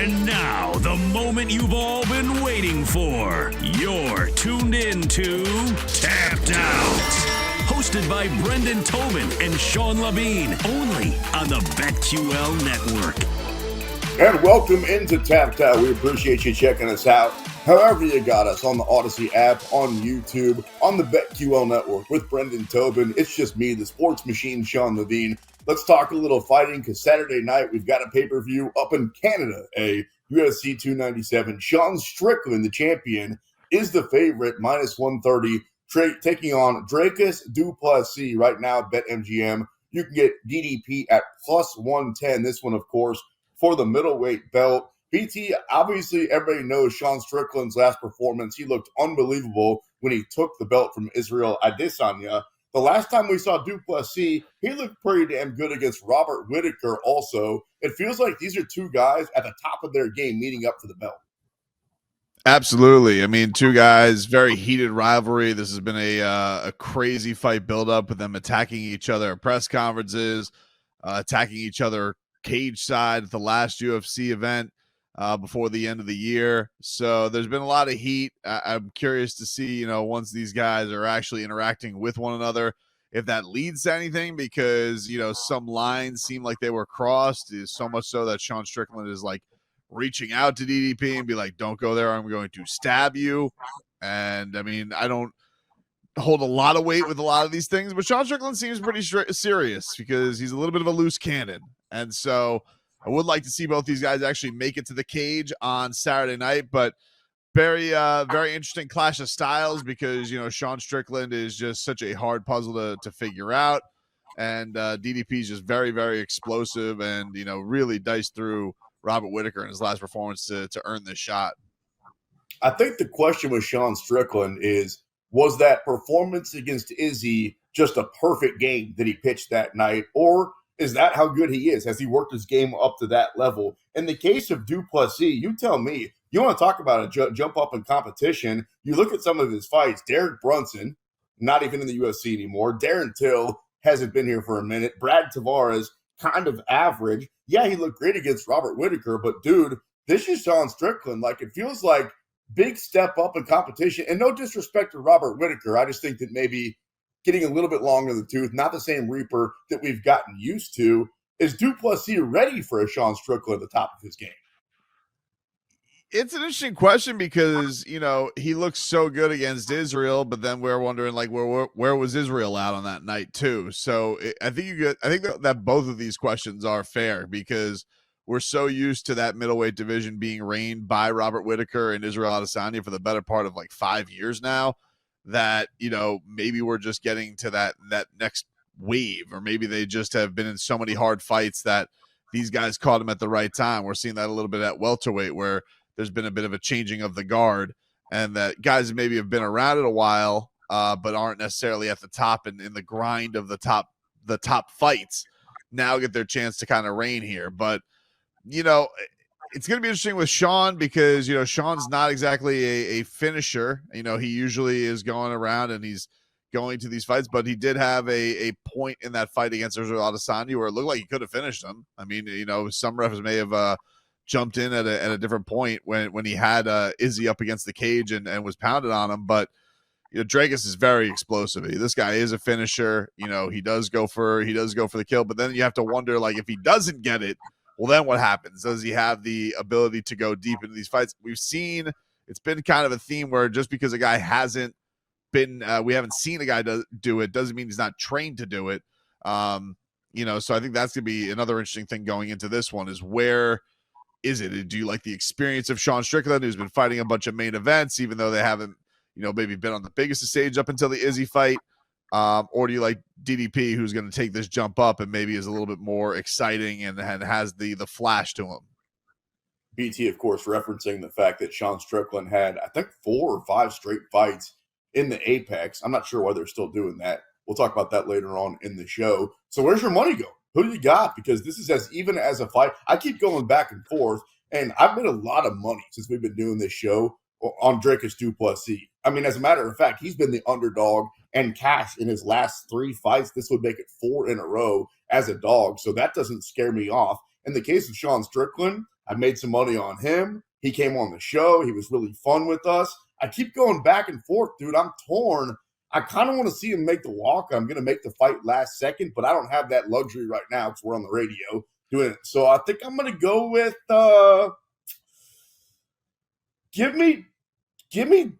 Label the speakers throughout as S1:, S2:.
S1: And now, the moment you've all been waiting for. You're tuned in to Tapped Out. Hosted by Brendan Tobin and Sean Levine. Only on the BetQL Network.
S2: And welcome into Tapped Out. We appreciate you checking us out. However you got us, on the Odyssey app, on YouTube, on the BetQL Network with Brendan Tobin. It's just me, the sports machine, Sean Levine. Let's talk a little fighting because Saturday night we've got a pay-per-view up in Canada, a UFC 297. Sean Strickland, the champion, is the favorite, minus 130, taking on Dricus du Plessis right now at BetMGM. You can get DDP at plus 110. This one, of course, for the middleweight belt. BT, obviously everybody knows Sean Strickland's last performance. He looked unbelievable when he took the belt from Israel Adesanya. The last time we saw du Plessis, he looked pretty damn good against Robert Whittaker also. It feels like these are two guys at the top of their game meeting up for the belt.
S3: Absolutely. I mean, two guys, very heated rivalry. This has been a crazy fight build-up with them attacking each other at press conferences, attacking each other cage side at the last UFC event before the end of the year. So there's been a lot of heat. I'm curious to see, once these guys are actually interacting with one another, if that leads to anything, because, some lines seem like they were crossed, so much so that Sean Strickland is like reaching out to DDP and be like, don't go there, I'm going to stab you. And I mean, I don't hold a lot of weight with a lot of these things, but Sean Strickland seems pretty serious because he's a little bit of a loose cannon. And so I would like to see both these guys actually make it to the cage on Saturday night, but very interesting clash of styles because, Sean Strickland is just such a hard puzzle to figure out. And DDP is just very, very explosive and, really diced through Robert Whittaker in his last performance to earn this shot.
S2: I think the question with Sean Strickland is, was that performance against Izzy just a perfect game that he pitched that night? Or is that how good he is? Has he worked his game up to that level? In the case of du Plessis, you tell me. You want to talk about a jump up in competition. You look at some of his fights. Derek Brunson, not even in the UFC anymore. Darren Till hasn't been here for a minute. Brad Tavares, kind of average. Yeah, he looked great against Robert Whittaker, but dude, this is Sean Strickland. Like, it feels like big step up in competition. And no disrespect to Robert Whittaker. I just think that maybe getting a little bit longer in the tooth, not the same Reaper that we've gotten used to. Is du Plessis ready for a Sean Strickland at the top of his game?
S3: It's an interesting question because, he looks so good against Israel, but then we're wondering, like, where was Israel out on that night too? So I think that both of these questions are fair because we're so used to that middleweight division being reigned by Robert Whittaker and Israel Adesanya for the better part of like 5 years now that, maybe we're just getting to that next wave, or maybe they just have been in so many hard fights that these guys caught him at the right time. We're seeing that a little bit at welterweight where there's been a bit of a changing of the guard and that guys maybe have been around it a while, but aren't necessarily at the top and in the grind of the top fights now get their chance to kind of reign here. But, it's going to be interesting with Sean because, Sean's not exactly a finisher. He usually is going around and he's going to these fights, but he did have a point in that fight against Israel Adesanya where it looked like he could have finished him. I mean, some refs may have jumped in at a different point when he had Izzy up against the cage and was pounded on him. But Dricus is very explosive. This guy is a finisher. He does go for the kill. But then you have to wonder, like, if he doesn't get it, well, then what happens? Does he have the ability to go deep into these fights? We've seen it's been kind of a theme where just because a guy hasn't been, we haven't seen a guy do it, doesn't mean he's not trained to do it. So I think that's gonna be another interesting thing going into this one is where is it? Do you like the experience of Sean Strickland, who's been fighting a bunch of main events, even though they haven't, maybe been on the biggest stage up until the Izzy fight? Or do you like DDP, who's going to take this jump up and maybe is a little bit more exciting and has the flash to him?
S2: BT, of course, referencing the fact that Sean Strickland had, I think, 4 or 5 straight fights in the Apex. I'm not sure why they're still doing that. We'll talk about that later on in the show. So where's your money going? Who do you got? Because this is as even as a fight. I keep going back and forth, and I've made a lot of money since we've been doing this show on Dricus du Plessis. I mean, as a matter of fact, he's been the underdog and cash in his last 3 fights. This would make it 4 in a row as a dog, so that doesn't scare me off. In the case of Sean Strickland, I made some money on him. He came on the show. He was really fun with us. I keep going back and forth, dude. I'm torn. I kind of want to see him make the walk. I'm going to make the fight last second, but I don't have that luxury right now because we're on the radio doing it. So I think I'm going to go with give me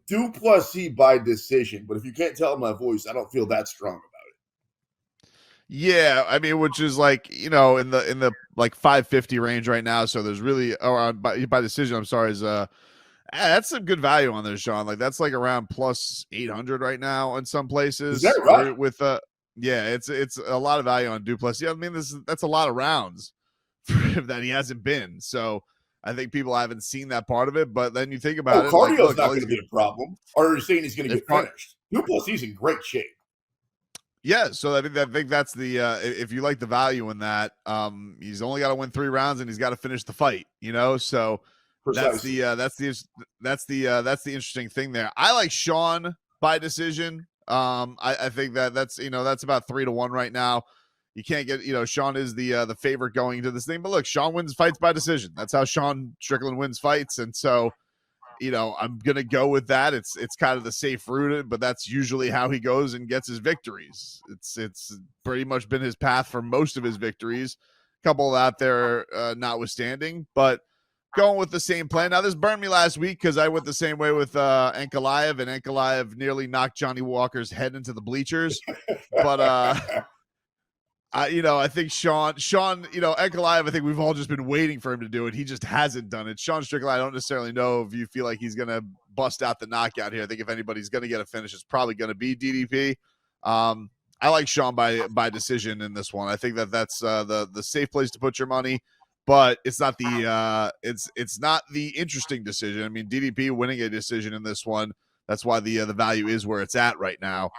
S2: Duplessis by decision. But if you can't tell my voice, I don't feel that strong about it.
S3: Yeah, I mean, which is like, in the like 550 range right now. So there's really by decision, I'm sorry, is that's some good value on there, Sean. Like that's like around plus 800 right now in some places.
S2: Is that right?
S3: With yeah, it's a lot of value on Duplessis. I mean, that's a lot of rounds for him that he hasn't been. So I think people haven't seen that part of it. But then you think about it,
S2: cardio's not going to be a problem. Or are you saying he's going to get finished? Duplessis in great shape.
S3: Yeah, so I think that's the if you like the value in that, he's only got to win 3 rounds and he's got to finish the fight. So. Precisely. That's the interesting thing there. I like Sean by decision. I think that's about 3-1 right now. You can't get Sean is the favorite going into this thing, but look, Sean wins fights by decision. That's how Sean Strickland wins fights, and so I'm gonna go with that. It's kind of the safe route, but that's usually how he goes and gets his victories. It's pretty much been his path for most of his victories. A couple out there notwithstanding, but. Going with the same plan. Now, this burned me last week because I went the same way with Ankalaev, and Ankalaev nearly knocked Johnny Walker's head into the bleachers. But, I think Sean, Ankalaev, I think we've all just been waiting for him to do it. He just hasn't done it. Sean Strickland, I don't necessarily know if you feel like he's going to bust out the knockout here. I think if anybody's going to get a finish, it's probably going to be DDP. I like Sean by decision in this one. I think that's the safe place to put your money. But it's not the it's not the interesting decision. I mean, DDP winning a decision in this one. That's why the value is where it's at right now.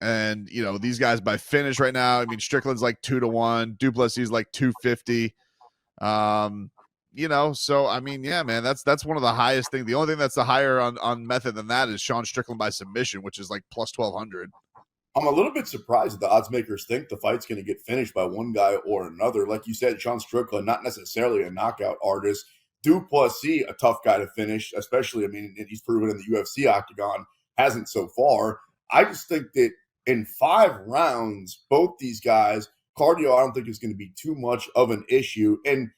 S3: And these guys by finish right now. I mean, Strickland's like 2-1, Duplessis is like 250. So I mean, yeah, man, that's one of the highest things. The only thing that's the higher on method than that is Sean Strickland by submission, which is like plus 1200.
S2: I'm a little bit surprised that the odds makers think the fight's going to get finished by one guy or another. Like you said, Sean Strickland, not necessarily a knockout artist. Duplessis, a tough guy to finish, especially, I mean, he's proven in the UFC octagon, hasn't so far. I just think that in 5 rounds, both these guys, cardio, I don't think is going to be too much of an issue. And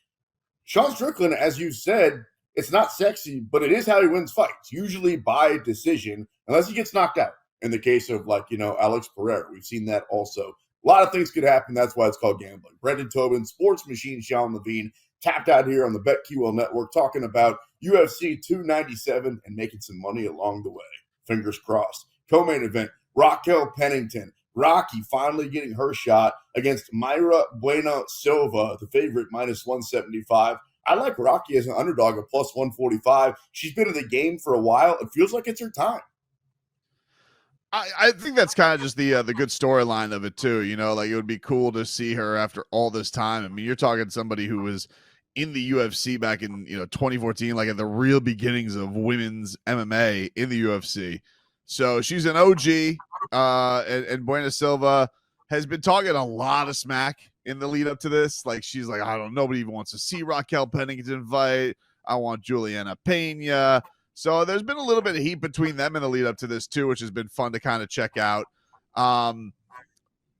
S2: Sean Strickland, as you said, it's not sexy, but it is how he wins fights, usually by decision, unless he gets knocked out. In the case of Alex Pereira, we've seen that also. A lot of things could happen. That's why it's called gambling. Brendan Tobin, Sports Machine Sean Levine, tapped out here on the BetQL Network talking about UFC 297 and making some money along the way. Fingers crossed. Co-main event, Raquel Pennington. Rocky finally getting her shot against Mayra Bueno Silva, the favorite, minus 175. I like Rocky as an underdog at plus 145. She's been in the game for a while. It feels like it's her time.
S3: I think that's kind of just the good storyline of it too. Like it would be cool to see her after all this time. I mean, you're talking somebody who was in the UFC back in 2014, like at the real beginnings of women's MMA in the UFC. So she's an OG, and Buena Silva has been talking a lot of smack in the lead up to this. Like she's like, nobody even wants to see Raquel Pennington fight. I want Juliana Pena. So there's been a little bit of heat between them in the lead up to this too, which has been fun to kind of check out. I'm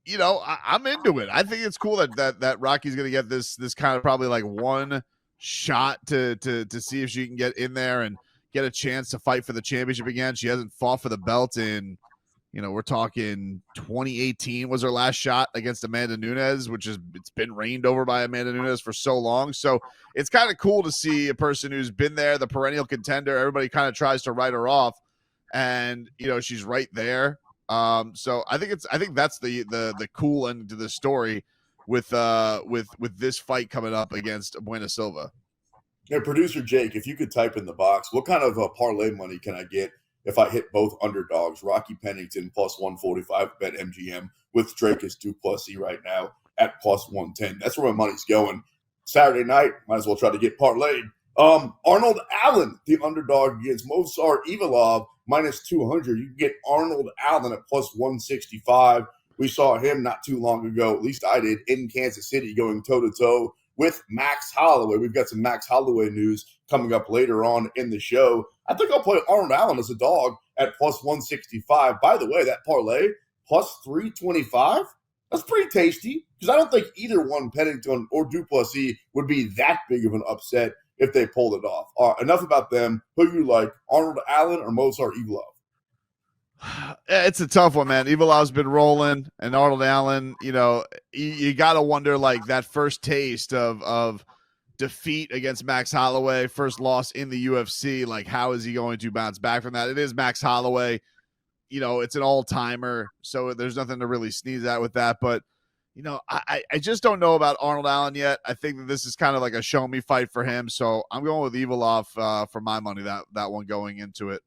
S3: into it. I think it's cool that Rocky's going to get this kind of probably like one shot to see if she can get in there and get a chance to fight for the championship again. She hasn't fought for the belt in, we're talking 2018 was her last shot against Amanda Nunes, it's been reigned over by Amanda Nunes for so long. So it's kind of cool to see a person who's been there, the perennial contender. Everybody kind of tries to write her off, and she's right there. So I think that's the cool end to the story with this fight coming up against Buena Silva.
S2: Hey, producer Jake, if you could type in the box, what kind of parlay money can I get if I hit both underdogs? Rocky Pennington plus 145 bet MGM with Dracus Duplessis right now at plus 110. That's where my money's going. Saturday night, might as well try to get parlayed. Arnold Allen, the underdog against Movsar Evloev, minus 200. You can get Arnold Allen at plus 165. We saw him not too long ago, at least I did, in Kansas City going toe-to-toe with Max Holloway. We've got some Max Holloway news coming up later on in the show. I think I'll play Arnold Allen as a dog at plus 165. By the way, that parlay, plus 325, that's pretty tasty because I don't think either one, Pennington or Duplessis, would be that big of an upset if they pulled it off. Enough about them. Who you like, Arnold Allen or Mozart Evolov?
S3: It's a tough one, man. Evolov's been rolling, and Arnold Allen, you got to wonder, like, that first taste of defeat against Max Holloway, first loss in the UFC, like, how is he going to bounce back from that? It is Max Holloway. It's an all-timer, so there's nothing to really sneeze at with that. But, I just don't know about Arnold Allen yet. I think that this is kind of like a show-me fight for him, so I'm going with Evolov for my money, that one going into it.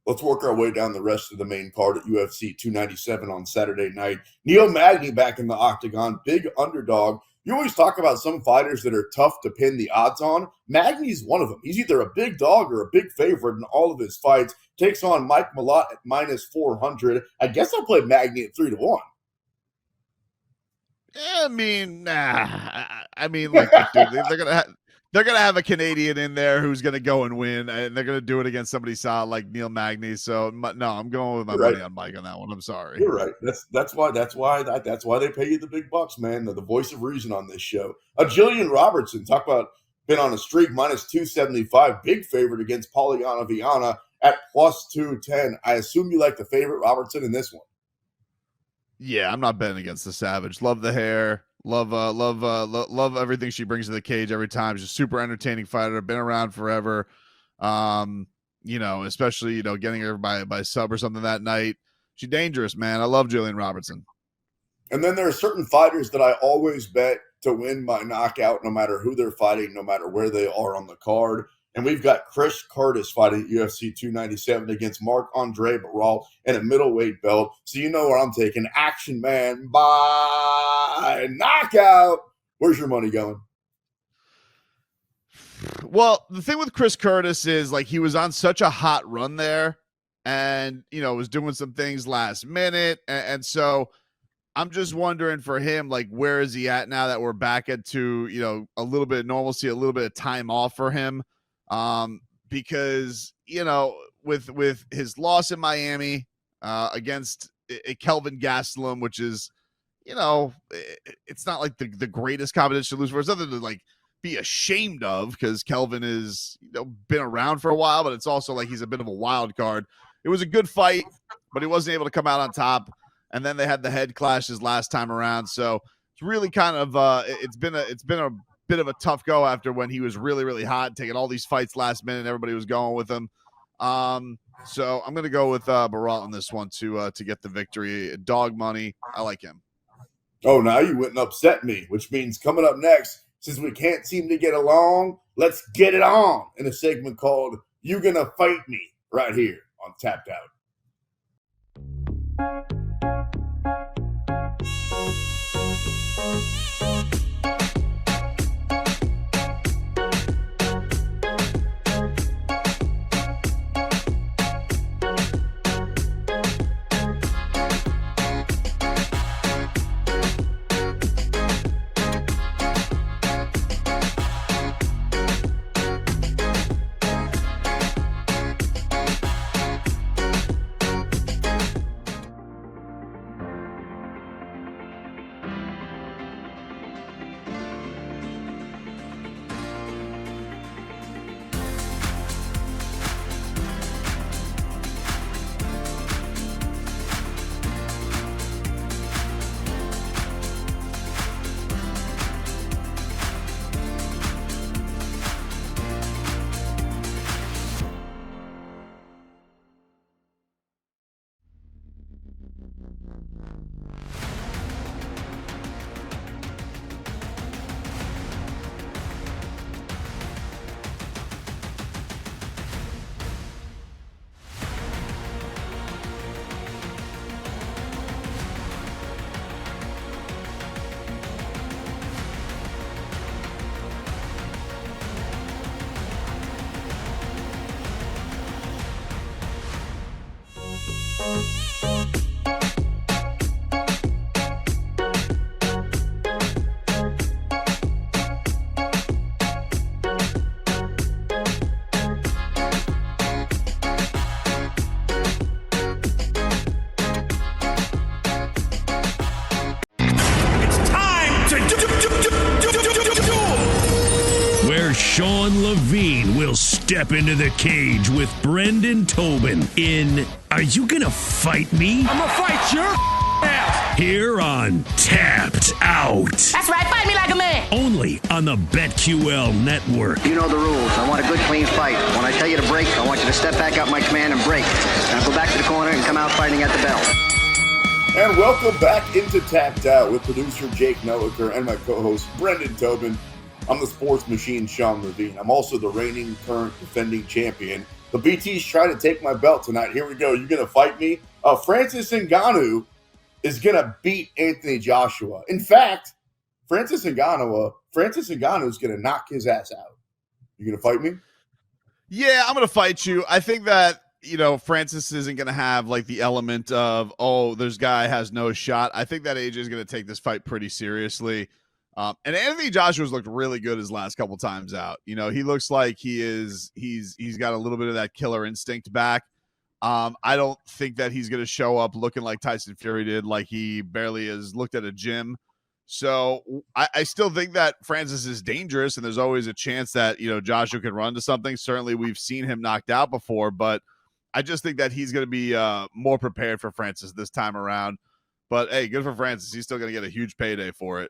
S2: Let's work our way down the rest of the main card at UFC 297 on Saturday night. Neil Magny back in the octagon, big underdog. You always talk about some fighters that are tough to pin the odds on. Magny's one of them. He's either a big dog or a big favorite in all of his fights. Takes on Mike Malott at minus 400. I guess I'll play Magny at 3-1.
S3: I mean, like, dude, they're gonna have a Canadian in there who's gonna go and win, and they're gonna do it against somebody solid like Neil Magny. So no, I'm going with my money on Mike on that one. I'm sorry.
S2: You're right. That's why they pay you the big bucks, man. They're the voice of reason on this show. Jillian Robertson, talk about been on a streak, minus 275, big favorite against Polyana Viana at plus 210. I assume you like the favorite Robertson in this one.
S3: Yeah, I'm not betting against the Savage. Love the hair. Love everything she brings to the cage every time. She's a super entertaining fighter. Been around forever. Especially, getting her by sub or something that night. She's dangerous, man. I love Jillian Robertson.
S2: And then there are certain fighters that I always bet to win by knockout, no matter who they're fighting, no matter where they are on the card. And we've got Chris Curtis fighting at UFC 297 against Marc-Andre Barral in a middleweight belt. So you know where I'm taking Action Man by knockout. Where's your money going?
S3: Well, the thing with Chris Curtis is, like, he was on such a hot run there and, was doing some things last minute. And so I'm just wondering for him, like, where is he at now that we're back into, a little bit of normalcy, a little bit of time off for him? Because, with his loss in Miami against Kelvin Gastelum, which is, it's not like the greatest competition to lose for. It's nothing to, like, be ashamed of, because Kelvin is, been around for a while, but it's also like he's a bit of a wild card. It was a good fight, but he wasn't able to come out on top. And then they had the head clashes last time around. So it's really kind of it's been a bit of a tough go after when he was really, really hot, taking all these fights last minute. Everybody was going with him. So I'm going to go with Barral on this one to get the victory. Dog money. I like him.
S2: Oh, now you went and upset me, which means coming up next, since we can't seem to get along, let's get it on in a segment called You Gonna Fight Me right here on Tapped Out.
S1: Sean Levine will step into the cage with Brendan Tobin in Are You Gonna Fight Me?
S4: I'm gonna fight your ass!
S1: Here on Tapped Out.
S5: That's right, fight me like a man.
S1: Only on the BetQL network.
S6: You know the rules. I want a good, clean fight. When I tell you to break, I want you to step back out my command and break. Now go back to the corner and come out fighting at the bell.
S2: And welcome back into Tapped Out with producer Jake Noaker and my co-host Brendan Tobin. I'm the sports machine, Sean Levine. I'm also the reigning, current, defending champion. The BT's trying to take my belt tonight. Here we go. You're going to fight me? Francis Ngannou is going to beat Anthony Joshua. In fact, Francis Ngannou is going to knock his ass out. You going to fight me?
S3: Yeah, I'm going to fight you. I think that, Francis isn't going to have like the element of, this guy has no shot. I think that AJ is going to take this fight pretty seriously. And Anthony Joshua's looked really good his last couple times out. He looks like he's got a little bit of that killer instinct back. I don't think that he's going to show up looking like Tyson Fury did, like he barely has looked at a gym. So I still think that Francis is dangerous, and there's always a chance that, Joshua could run to something. Certainly we've seen him knocked out before, but I just think that he's going to be more prepared for Francis this time around. But, hey, good for Francis. He's still going to get a huge payday for it.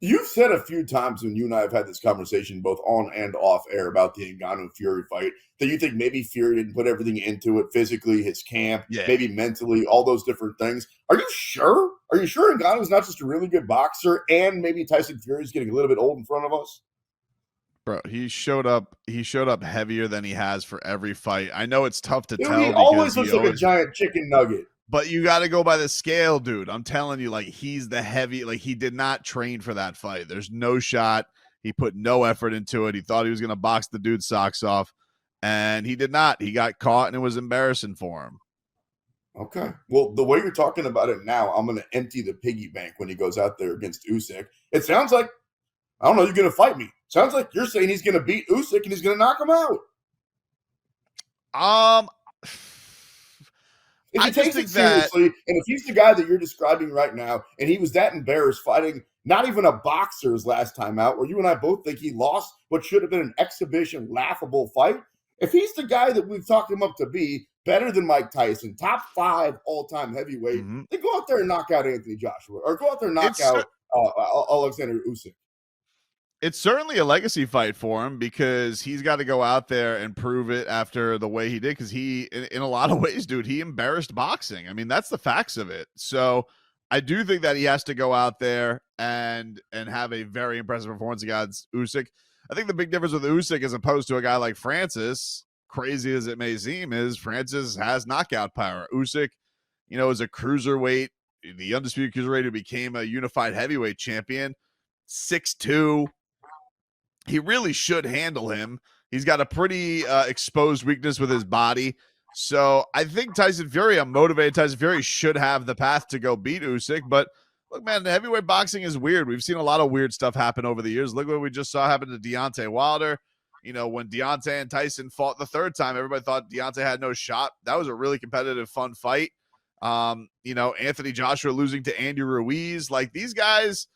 S2: You've said a few times when you and I have had this conversation, both on and off air, about the Ngannou-Fury fight, that you think maybe Fury didn't put everything into it physically, his camp, maybe mentally, all those different things. Are you sure? Are you sure Ngannou's not just a really good boxer and maybe Tyson Fury's getting a little bit old in front of us?
S3: Bro, he showed up heavier than he has for every fight. I know it's tough to tell.
S2: He always looks like a giant chicken nugget.
S3: But you got to go by the scale, dude. I'm telling you, like, he's the heavy, like, he did not train for that fight. There's no shot. He put no effort into it. He thought he was going to box the dude's socks off, and he did not. He got caught, and it was embarrassing for him.
S2: Okay. Well, the way you're talking about it now, I'm going to empty the piggy bank when he goes out there against Usyk. It sounds like, I don't know, you're going to fight me. Sounds like you're saying he's going to beat Usyk and he's going to knock him out. If he takes it seriously, and if he's the guy that you're describing right now, and he was that embarrassed fighting not even a boxer's last time out, where you and I both think he lost what should have been an exhibition, laughable fight, if he's the guy that we've talked him up to be, better than Mike Tyson, top 5 all-time heavyweight, then go out there and knock out Anthony Joshua, or go out there and knock out Alexander Usyk.
S3: It's certainly a legacy fight for him because he's got to go out there and prove it after the way he did. Because he, in a lot of ways, dude, he embarrassed boxing. I mean, that's the facts of it. So I do think that he has to go out there and have a very impressive performance against Usyk. I think the big difference with Usyk as opposed to a guy like Francis, crazy as it may seem, is Francis has knockout power. Usyk, is a cruiserweight, the undisputed cruiserweight who became a unified heavyweight champion, 6'2". He really should handle him. He's got a pretty exposed weakness with his body. So I think Tyson Fury, I'm motivated. Tyson Fury should have the path to go beat Usyk. But look, man, the heavyweight boxing is weird. We've seen a lot of weird stuff happen over the years. Look what we just saw happen to Deontay Wilder. When Deontay and Tyson fought the third time, everybody thought Deontay had no shot. That was a really competitive, fun fight. Anthony Joshua losing to Andy Ruiz. Like, these guys,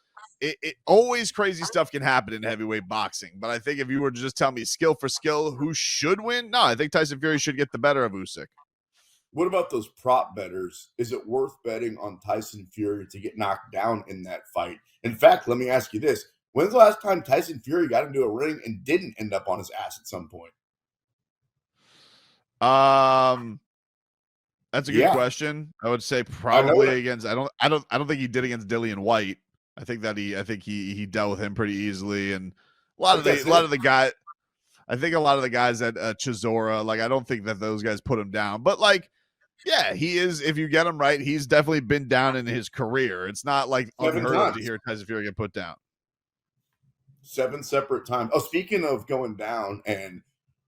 S3: it always crazy stuff can happen in heavyweight boxing. But I think if you were to just tell me skill for skill, who should win? No, I think Tyson Fury should get the better of Usyk.
S2: What about those prop bettors? Is it worth betting on Tyson Fury to get knocked down in that fight? In fact, let me ask you this. When's the last time Tyson Fury got into a ring and didn't end up on his ass at some point?
S3: That's a good question. I would say probably against, I don't think he did against Dillian White. I think he dealt with him pretty easily, and a lot of the guys at Chisora, like, I don't think that those guys put him down, but like, yeah, he is. If you get him right, he's definitely been down in his career. It's not like unheard of to hear Tyson Fury get put down
S2: 7 separate times. Oh, speaking of going down, and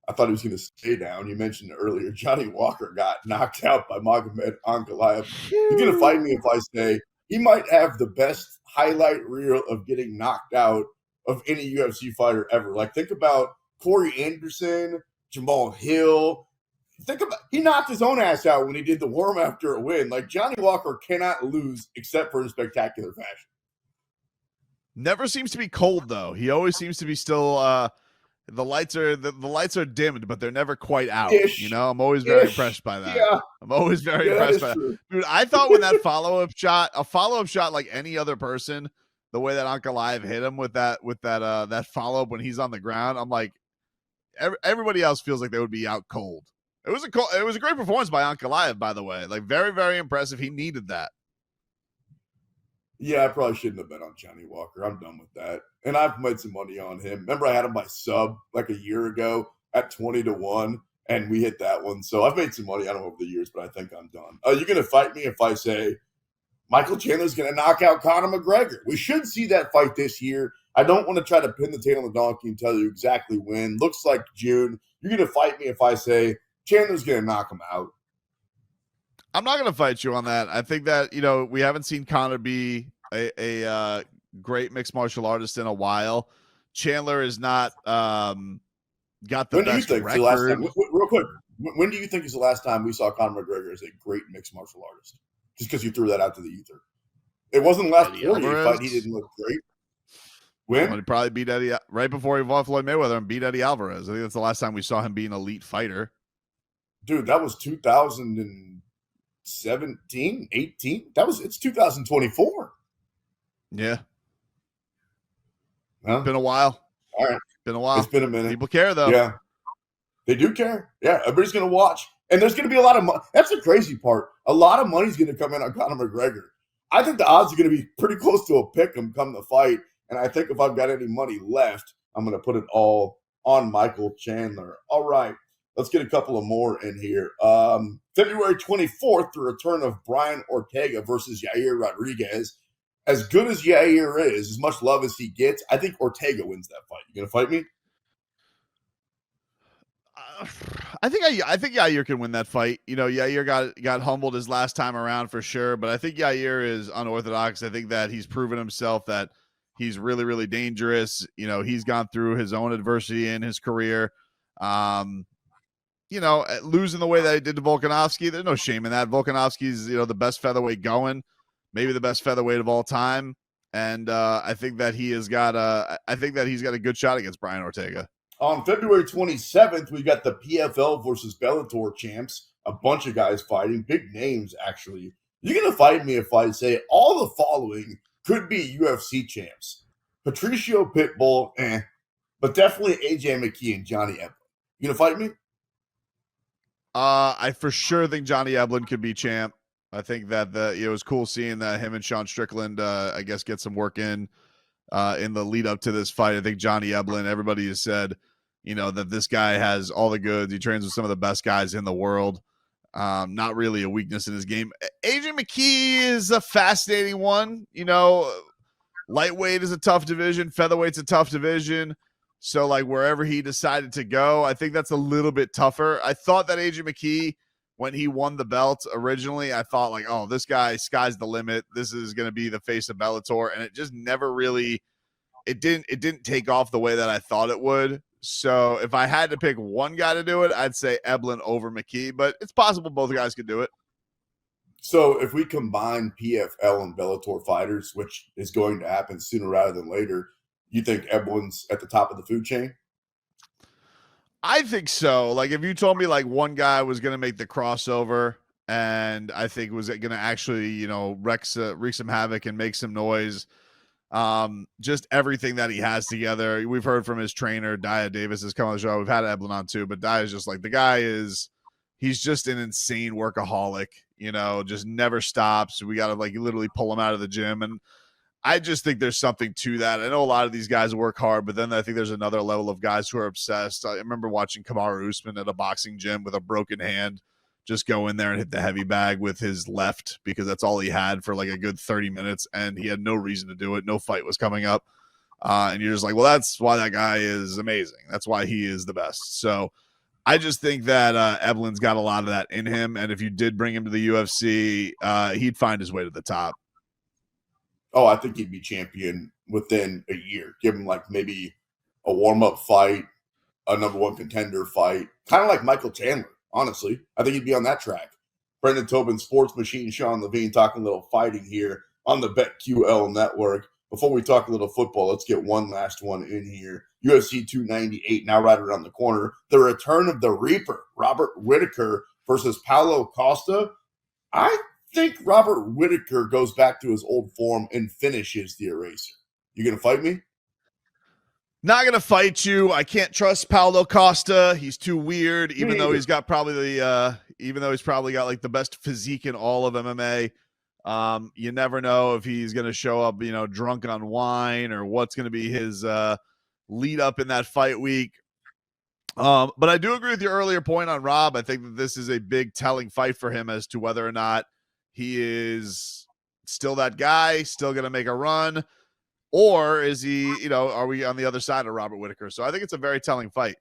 S2: I thought he was going to stay down. You mentioned earlier, Johnny Walker got knocked out by Magomed Ankalaev. You're going to fight me if I say he might have the best highlight reel of getting knocked out of any UFC fighter ever. Like, think about Corey Anderson, Jamal Hill. He knocked his own ass out when he did the worm after a win. Like, Johnny Walker cannot lose except for in spectacular fashion.
S3: Never seems to be cold, though. He always seems to be still The lights are dimmed, but they're never quite out.
S2: Ish.
S3: You know, I'm always very
S2: Ish.
S3: impressed by that.
S2: Yeah.
S3: I'm always very
S2: Yeah, that
S3: impressed
S2: is
S3: by that.
S2: true.
S3: Dude, I thought when that follow-up shot like any other person, the way that Ankalaev hit him with that follow-up when he's on the ground, I'm like, everybody else feels like they would be out cold. It was a great performance by Ankalaev, by the way. Like, very, very impressive. He needed that.
S2: Yeah, I probably shouldn't have bet on Johnny Walker. I'm done with that. And I've made some money on him. Remember, I had him by sub like a year ago at 20-1, and we hit that one. So I've made some money on him over the years, but I think I'm done. Are you going to fight me if I say Michael Chandler's going to knock out Conor McGregor? We should see that fight this year. I don't want to try to pin the tail on the donkey and tell you exactly when. Looks like June. You're going to fight me if I say Chandler's going to knock him out.
S3: I'm not going to fight you on that. I think that, you know, we haven't seen Conor be a great mixed martial artist in a while. Chandler is not got the
S2: When
S3: best
S2: do you think
S3: record.
S2: the last time, real quick, when do you think is the last time we saw Conor McGregor as a great mixed martial artist? Just because you threw that out to the ether. It wasn't the last
S3: Eddie
S2: 48
S3: Alvarez.
S2: fight. He didn't look great. When?
S3: Well, he probably beat Eddie right before he fought Floyd Mayweather and beat Eddie Alvarez. I think that's the last time we saw him be an elite fighter.
S2: Dude, that was 2017, 18. It's 2024.
S3: Yeah.
S2: Huh?
S3: Been a while.
S2: All right.
S3: Been a while.
S2: It's been a minute.
S3: People care, though.
S2: Yeah. They do care. Yeah, everybody's going to watch. And there's going to be a lot of money. That's the crazy part. A lot of money's going to come in on Conor McGregor. I think the odds are going to be pretty close to a pick 'em come the fight. And I think if I've got any money left, I'm going to put it all on Michael Chandler. All right. Let's get a couple of more in here. February 24th, the return of Brian Ortega versus Yair Rodriguez. As good as Yair is, as much love as he gets, I think Ortega wins that fight. You going to fight me?
S3: I think Yair can win that fight. You know, Yair got humbled his last time around for sure, but I think Yair is unorthodox. I think that he's proven himself that he's really, really dangerous. You know, he's gone through his own adversity in his career. You know, losing the way that he did to Volkanovski, there's no shame in that. Volkanovski's, you know, the best featherweight going, maybe the best featherweight of all time. And I think that he's got a good shot against Brian Ortega.
S2: On February 27th, we got the PFL versus Bellator champs. A bunch of guys fighting, big names, actually. You're going to fight me if I say all the following could be UFC champs. Patricio Pitbull, but definitely AJ McKee and Johnny Eblen. You going to fight me?
S3: I for sure think Johnny Eblen could be champ. I think that it was cool seeing that him and Sean Strickland, I guess, get some work in the lead up to this fight. I think Johnny Eblen, everybody has said, you know, that this guy has all the goods. He trains with some of the best guys in the world. Not really a weakness in his game. AJ McKee is a fascinating one. You know, lightweight is a tough division. Featherweight's a tough division. So, like, wherever he decided to go, I think that's a little bit tougher. I thought that AJ McKee, when he won the belt originally, I thought, like, oh, this guy, sky's the limit. This is going to be the face of Bellator. And it just never really – it didn't take off the way that I thought it would. So if I had to pick one guy to do it, I'd say Eblen over McKee, but it's possible both guys could do it.
S2: So if we combine PFL and Bellator fighters, which is going to happen sooner rather than later, you think Eblen's at the top of the food chain?
S3: I think so. Like, if you told me like one guy was going to make the crossover and I think was going to actually, you know, wreak some havoc and make some noise, just everything that he has together. We've heard from his trainer, Dia Davis, has come on the show. We've had Eblen on too, but Dia is just like, the guy he's just an insane workaholic, you know, just never stops. We got to like literally pull him out of the gym. And I just think there's something to that. I know a lot of these guys work hard, but then I think there's another level of guys who are obsessed. I remember watching Kamaru Usman at a boxing gym with a broken hand, just go in there and hit the heavy bag with his left because that's all he had for like a good 30 minutes. And he had no reason to do it. No fight was coming up. And you're just like, well, that's why that guy is amazing. That's why he is the best. So I just think that Eblen's got a lot of that in him. And if you did bring him to the UFC, he'd find his way to the top.
S2: Oh, I think he'd be champion within a year. Give him like maybe a warm-up fight, a number one contender fight, kind of like Michael Chandler. Honestly, I think he'd be on that track. Brendan Tobin, Sports Machine, Sean Levine, talking a little fighting here on the BetQL network. before we talk a little football, let's get one last one in here. UFC 298, now right around the corner. The return of the Reaper, Robert Whittaker versus Paulo Costa. I think Robert Whittaker goes back to his old form and finishes the Eraser. You going to fight me?
S3: Not going to fight you. I can't trust Paulo Costa. He's too weird, even though he's got probably got like the best physique in all of MMA. You never know if he's going to show up, drunk on wine, or what's going to be his lead up in that fight week. But I do agree with your earlier point on Rob. I think that this is a big telling fight for him as to whether or not he is still that guy, still going to make a run, or is he, are we on the other side of Robert Whittaker? So I think it's a very telling fight.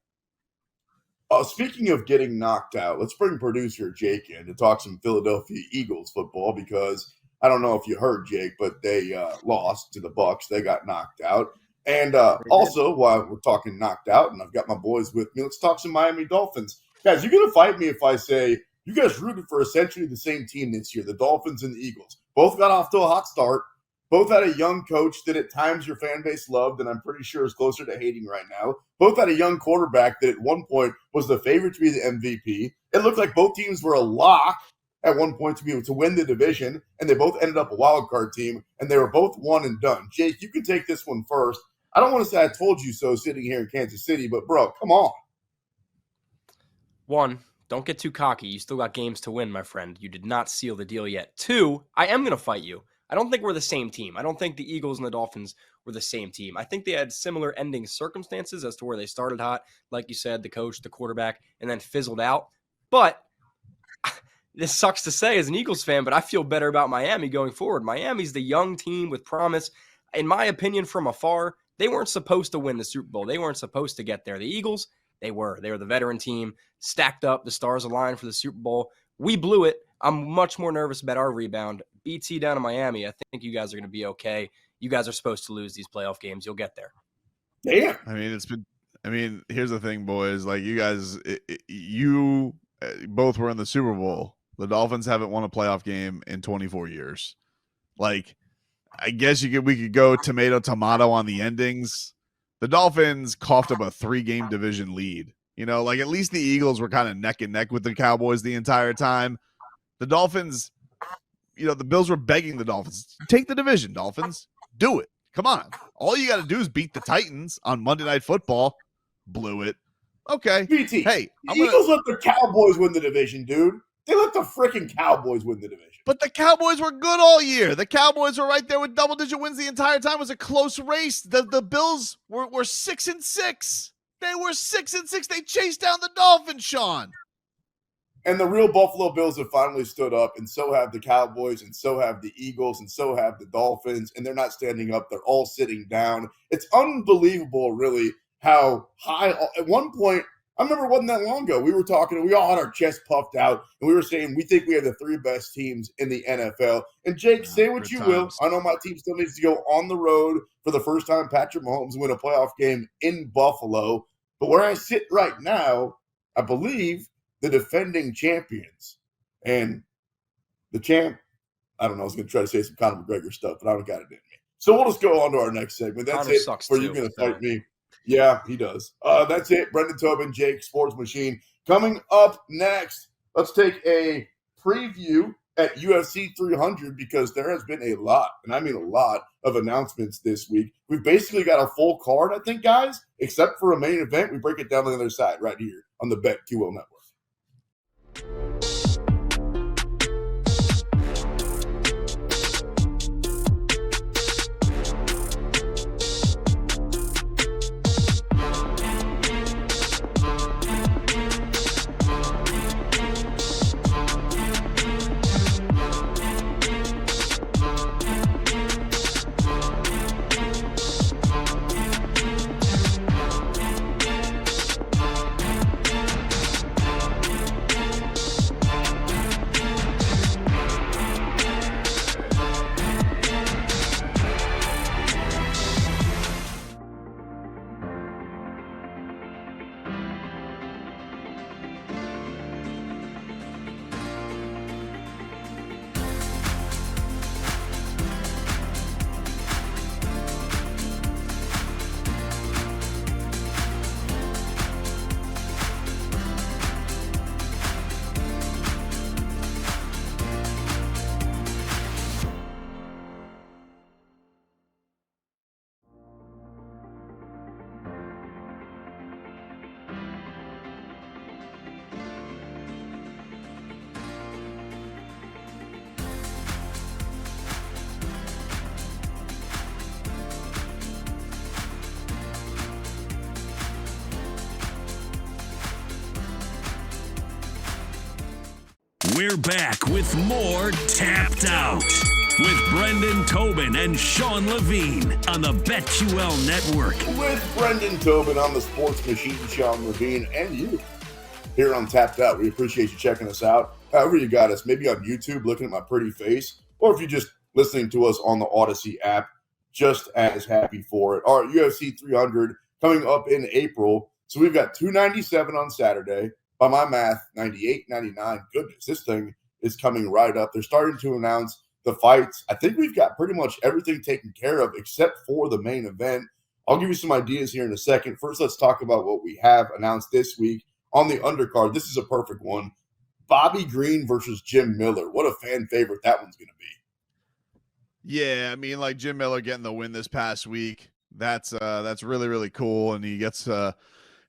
S2: Speaking of getting knocked out, let's bring producer Jake in to talk some Philadelphia Eagles football, because I don't know if you heard, Jake, but they lost to the Bucs. They got knocked out. And also, while we're talking knocked out, and I've got my boys with me, let's talk some Miami Dolphins. Guys, you're going to fight me if I say you guys rooted for essentially the same team this year, the Dolphins and the Eagles. Both got off to a hot start. Both had a young coach that at times your fan base loved, and I'm pretty sure is closer to hating right now. Both had a young quarterback that at one point was the favorite to be the MVP. It looked like both teams were a lock at one point to win the division, and they both ended up a wild card team, and they were both one and done. Jake, you can take this one first. I don't want to say I told you so sitting here in Kansas City, but, bro, come on.
S5: One, don't get too cocky. You still got games to win, my friend. You did not seal the deal yet. Two, I am going to fight you. I don't think we're the same team. I don't think the Eagles and the Dolphins were the same team. I think they had similar ending circumstances as to where they started hot, like you said, the coach, the quarterback, and then fizzled out. But this sucks to say as an Eagles fan, but I feel better about Miami going forward. Miami's the young team with promise. In my opinion, from afar, they weren't supposed to win the Super Bowl. They weren't supposed to get there. The Eagles, they were. They were the veteran team, stacked up, the stars aligned for the Super Bowl. We blew it. I'm much more nervous about our rebound. BT down in Miami, I think you guys are going to be okay. You guys are supposed to lose these playoff games. You'll get there.
S2: Yeah.
S3: Here's the thing, boys. Like, you guys, you both were in the Super Bowl. The Dolphins haven't won a playoff game in 24 years. Like, I guess we could go tomato on the endings. The Dolphins coughed up a 3-game division lead. At least the Eagles were kind of neck and neck with the Cowboys the entire time. The Dolphins, the Bills were begging the Dolphins, take the division, Dolphins. Do it. Come on. All you got to do is beat the Titans on Monday Night Football. Blew it. Okay.
S2: BT,
S3: hey,
S2: the Eagles let the Cowboys win the division, dude. They let the freaking Cowboys win the division.
S3: But the Cowboys were good all year. The Cowboys were right there with double-digit wins the entire time. It was a close race. The Bills were 6-6. They were 6-6. They chased down the Dolphins, Sean.
S2: And the real Buffalo Bills have finally stood up, and so have the Cowboys, and so have the Eagles, and so have the Dolphins, and they're not standing up. They're all sitting down. It's unbelievable, really, how high – at one point, I remember it wasn't that long ago, we were talking, and we all had our chest puffed out, and we were saying we think we have the 3 best teams in the NFL. And, Jake, say what you will. I know my team still needs to go on the road for the first time Patrick Mahomes win a playoff game in Buffalo. But where I sit right now, I believe – the defending champions, and the champ, I don't know, I was going to try to say some Conor McGregor stuff, but I don't got it in me. So we'll just go on to our next segment. That's
S5: Conor
S2: it for
S5: too,
S2: you going to fight me. Yeah, he does. That's it. Brendan Tobin, Jake, Sports Machine. Coming up next, let's take a preview at UFC 300, because there has been a lot, and I mean a lot, of announcements this week. We've basically got a full card, I think, guys, except for a main event. We break it down on the other side right here on the BetQL Network.
S1: We're back with more Tapped Out with Brendan Tobin and Sean Levine on the BetQL Network.
S2: With Brendan Tobin on the Sports Machine, Sean Levine, and you here on Tapped Out. We appreciate you checking us out. However you got us, maybe on YouTube looking at my pretty face, or if you're just listening to us on the Odyssey app, just as happy for it. All right, UFC 300 coming up in April. So we've got 297 on Saturday. By my math, 98, 99. Goodness, this thing is coming right up. They're starting to announce the fights. I think we've got pretty much everything taken care of except for the main event. I'll give you some ideas here in a second. First, let's talk about what we have announced this week on the undercard. This is a perfect one. Bobby Green versus Jim Miller. What a fan favorite that one's going to be.
S3: Yeah, I mean, like Jim Miller getting the win this past week. That's really, really cool. And he gets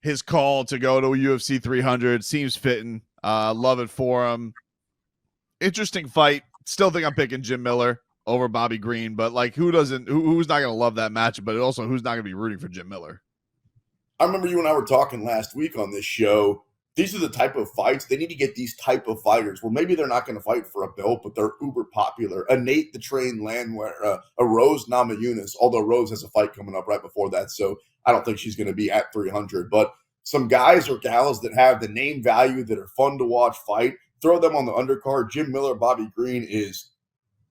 S3: his call to go to UFC 300 seems fitting. Love it for him. Interesting fight. Still think I'm picking Jim Miller over Bobby Green, but like who's not going to love that match, but also who's not going to be rooting for Jim Miller?
S2: I remember you and I were talking last week on this show. These are the type of fights. They need to get these type of fighters where maybe they're not going to fight for a belt, but they're uber popular. A Nate the Train Landwehr, a Rose Namajunas, although Rose has a fight coming up right before that, so I don't think she's going to be at 300. But some guys or gals that have the name value that are fun to watch fight, throw them on the undercard. Jim Miller, Bobby Green is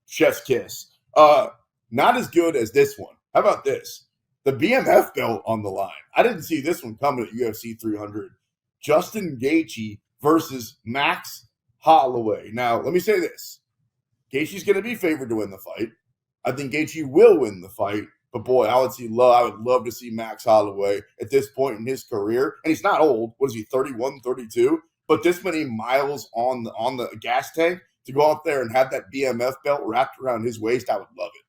S2: chef's kiss. Not as good as this one. How about this? The BMF belt on the line. I didn't see this one coming at UFC 300. Justin Gaethje versus Max Holloway. Now, let me say this. Gaethje's going to be favored to win the fight. I think Gaethje will win the fight. But boy, I would love to see Max Holloway at this point in his career. And he's not old. What is he, 31, 32? But this many miles on the gas tank to go out there and have that BMF belt wrapped around his waist, I would love it.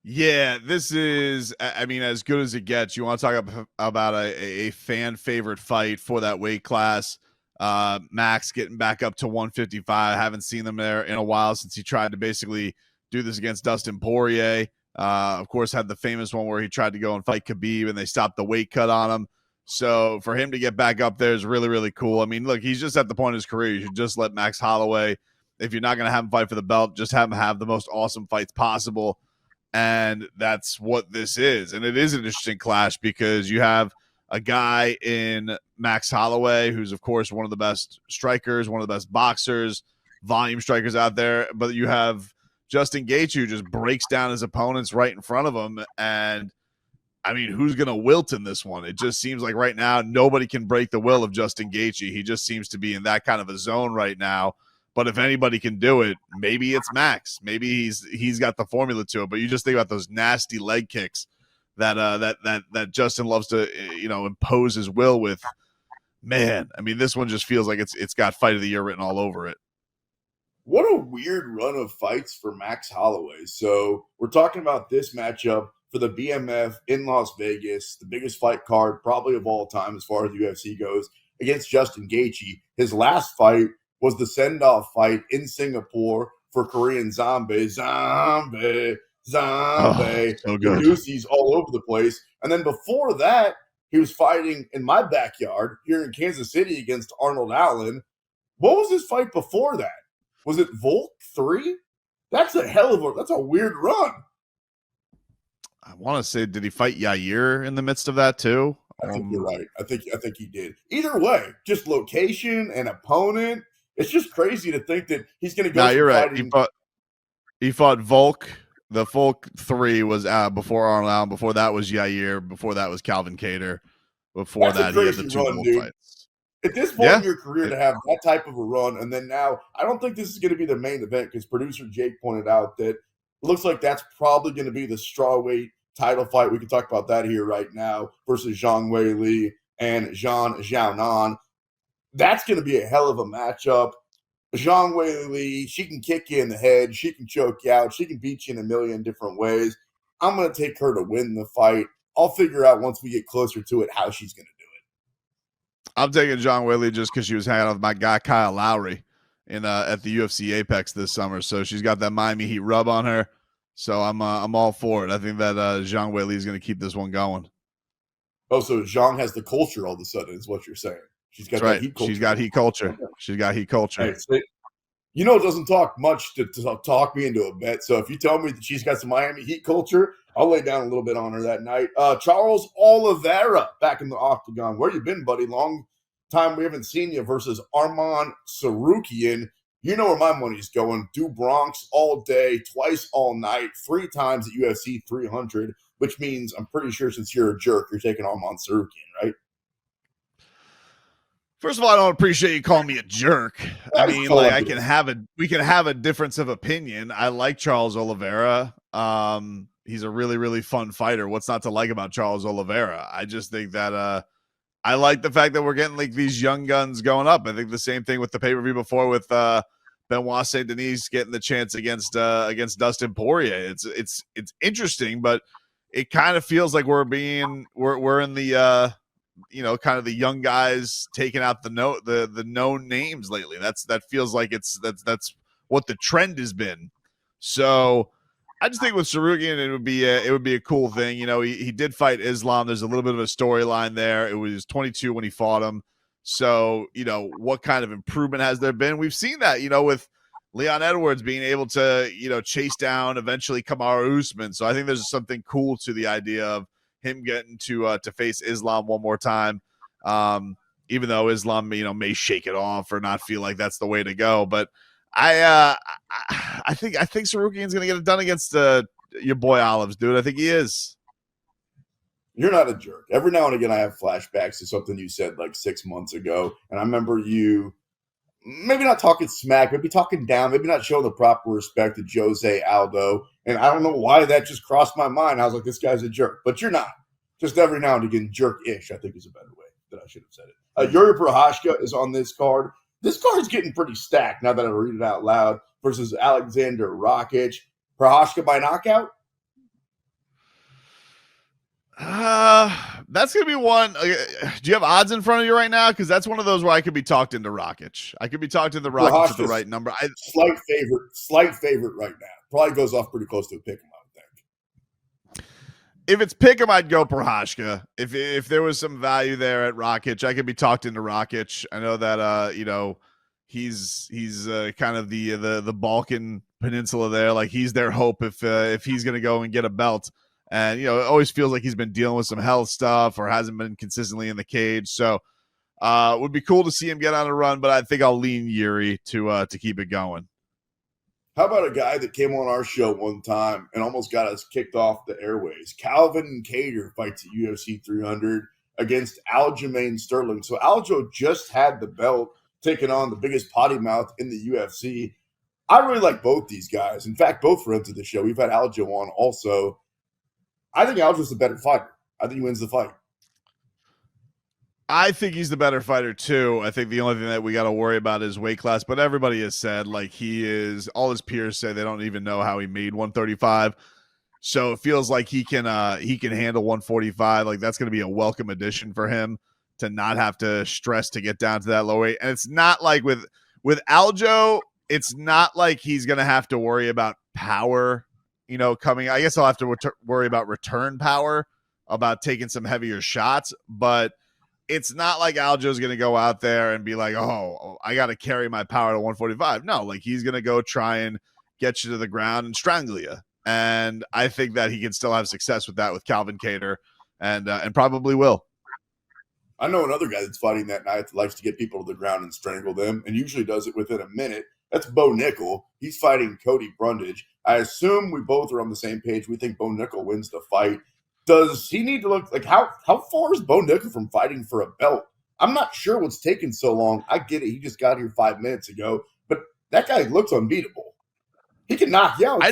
S3: Yeah, this is, I mean, as good as it gets. You want to talk about a fan favorite fight for that weight class. Max getting back up to 155. I haven't seen them there in a while since he tried to basically do this against Dustin Poirier. Of course, had the famous one where he tried to go and fight Khabib and they stopped the weight cut on him. So for him to get back up there is really, really cool. I mean, look, he's just at the point of his career. You should just let Max Holloway, if you're not going to have him fight for the belt, just have him have the most awesome fights possible. And that's what this is. And it is an interesting clash because you have a guy in Max Holloway, who's, of course, one of the best strikers, one of the best boxers, volume strikers out there. But you have Justin Gaethje, who just breaks down his opponents right in front of him. And, I mean, who's going to wilt in this one? It just seems like right now nobody can break the will of Justin Gaethje. He just seems to be in that kind of a zone right now. But if anybody can do it, maybe it's Max. Maybe he's got the formula to it. But you just think about those nasty leg kicks that Justin loves to impose his will with. Man, I mean, this one just feels like it's got fight of the year written all over it.
S2: What a weird run of fights for Max Holloway. So we're talking about this matchup for the BMF in Las Vegas, the biggest fight card probably of all time as far as UFC goes, against Justin Gaethje. His last fight was the send-off fight in Singapore for Korean Zombie.
S3: Oh, so good.
S2: Deuces all over the place. And then before that, he was fighting in my backyard here in Kansas City against Arnold Allen. What was his fight before that? Was it Volk 3? That's a weird run.
S3: I want to say, did he fight Yair in the midst of that too?
S2: I think you're right. I think he did. Either way, just location and opponent. It's just crazy to think that he's going to go.
S3: No, you're right. He fought Volk. The Volk 3 was before Arnold Allen. Before that was Yair. Before that was Calvin Kattar. Before that, he had the 2 Volk fights.
S2: At this point in your career to have that type of a run, and then now, I don't think this is going to be the main event because producer Jake pointed out that it looks like that's probably going to be the strawweight title fight. We can talk about that here right now versus Zhang Weili and Zhang Xiaonan. That's going to be a hell of a matchup. Zhang Weili, she can kick you in the head. She can choke you out. She can beat you in a million different ways. I'm going to take her to win the fight. I'll figure out once we get closer to it how she's going to do it.
S3: I'm taking Zhang Weili just because she was hanging out with my guy Kyle Lowry at the UFC Apex this summer. So she's got that Miami Heat rub on her. So I'm all for it. I think that Zhang Weili is going to keep this one going.
S2: Oh, so Zhang has the culture all of a sudden is what you're saying. She's got
S3: That's
S2: that
S3: right.
S2: heat culture.
S3: She's got heat culture. She's got heat culture.
S2: Hey, so, you know, it doesn't talk much to talk me into a bet. So if you tell me that she's got some Miami Heat culture, I'll lay down a little bit on her that night. Charles Oliveira back in the octagon. Where you been, buddy? Long time we haven't seen you versus Arman Sarukian. You know where my money's going. Do Bronx all day, twice all night, 3 times at UFC 300, which means I'm pretty sure since you're a jerk, you're taking Arman Sarukian, right?
S3: First of all, I don't appreciate you calling me a jerk. I mean, like we can have a difference of opinion. I like Charles Oliveira. He's a really, really fun fighter. What's not to like about Charles Oliveira? I just think that I like the fact that we're getting like these young guns going up. I think the same thing with the pay-per-view before with Benoit Saint Denis getting the chance against Dustin Poirier. It's interesting, but it kind of feels like we're in the kind of the young guys taking out the known names lately. That feels like that's what the trend has been. So I just think with Sarukian, it would be a cool thing. You know, he did fight Islam. There's a little bit of a storyline there. It was 22 when he fought him. So, you know, what kind of improvement has there been? We've seen that, you know, with Leon Edwards being able to, you know, chase down eventually Kamaru Usman. So I think there's something cool to the idea of him getting to face Islam one more time. Even though Islam, you know, may shake it off or not feel like that's the way to go. But I think Sarukian's gonna get it done against your boy Olives, dude. I think he is.
S2: You're not a jerk. Every now and again, I have flashbacks to something you said like 6 months ago, and I remember you maybe not talking smack, maybe talking down, maybe not showing the proper respect to Jose Aldo. And I don't know why that just crossed my mind. I was like, this guy's a jerk, but you're not. Just every now and again, jerk-ish, I think is a better way that I should have said it. Yuri Prochazka is on this card. This card's getting pretty stacked now that I read it out loud versus Alexander Rakic. Prochazka by knockout?
S3: That's gonna be one. Do you have odds in front of you right now? Because that's one of those where I could be talked into Rakic. I could be talked into Rakic at the right number.
S2: Slight favorite right now. Probably goes off pretty close to a pick 'em, I would think.
S3: If it's pick 'em, I'd go Prochazka. If there was some value there at Rakic, I could be talked into Rakic. I know that you know, he's kind of the Balkan Peninsula there. Like he's their hope if he's gonna go and get a belt. And, you know, it always feels like he's been dealing with some health stuff or hasn't been consistently in the cage. So it would be cool to see him get on a run, but I think I'll lean Yuri to keep it going.
S2: How about a guy that came on our show one time and almost got us kicked off the airways? Calvin Kattar fights at UFC 300 against Aljamain Sterling. So Aljo just had the belt, taking on the biggest potty mouth in the UFC. I really like both these guys. In fact, both friends of the show. We've had Aljo on also. I think Aljo's the better fighter. I think he wins the fight.
S3: I think he's the better fighter too. I think the only thing that we got to worry about is weight class, but everybody has said like all his peers say they don't even know how he made 135. So it feels like he can handle 145. Like that's going to be a welcome addition for him to not have to stress to get down to that low weight. And it's not like with Aljo, it's not like he's going to have to worry about power. You know, coming, I guess I'll have to worry about return power, about taking some heavier shots, but it's not like Aljo's going to go out there and be like, oh, I got to carry my power to 145. No, like he's going to go try and get you to the ground and strangle you. And I think that he can still have success with that with Calvin Kattar and probably will.
S2: I know another guy that's fighting that night that likes to get people to the ground and strangle them and usually does it within a minute. That's Bo Nickel. He's fighting Cody Brundage. I assume we both are on the same page. We think Bo Nickel wins the fight. Does he need to look like how far is Bo Nickel from fighting for a belt? I'm not sure what's taking so long. I get it. He just got here 5 minutes ago, but that guy looks unbeatable. He can knock you out.
S3: I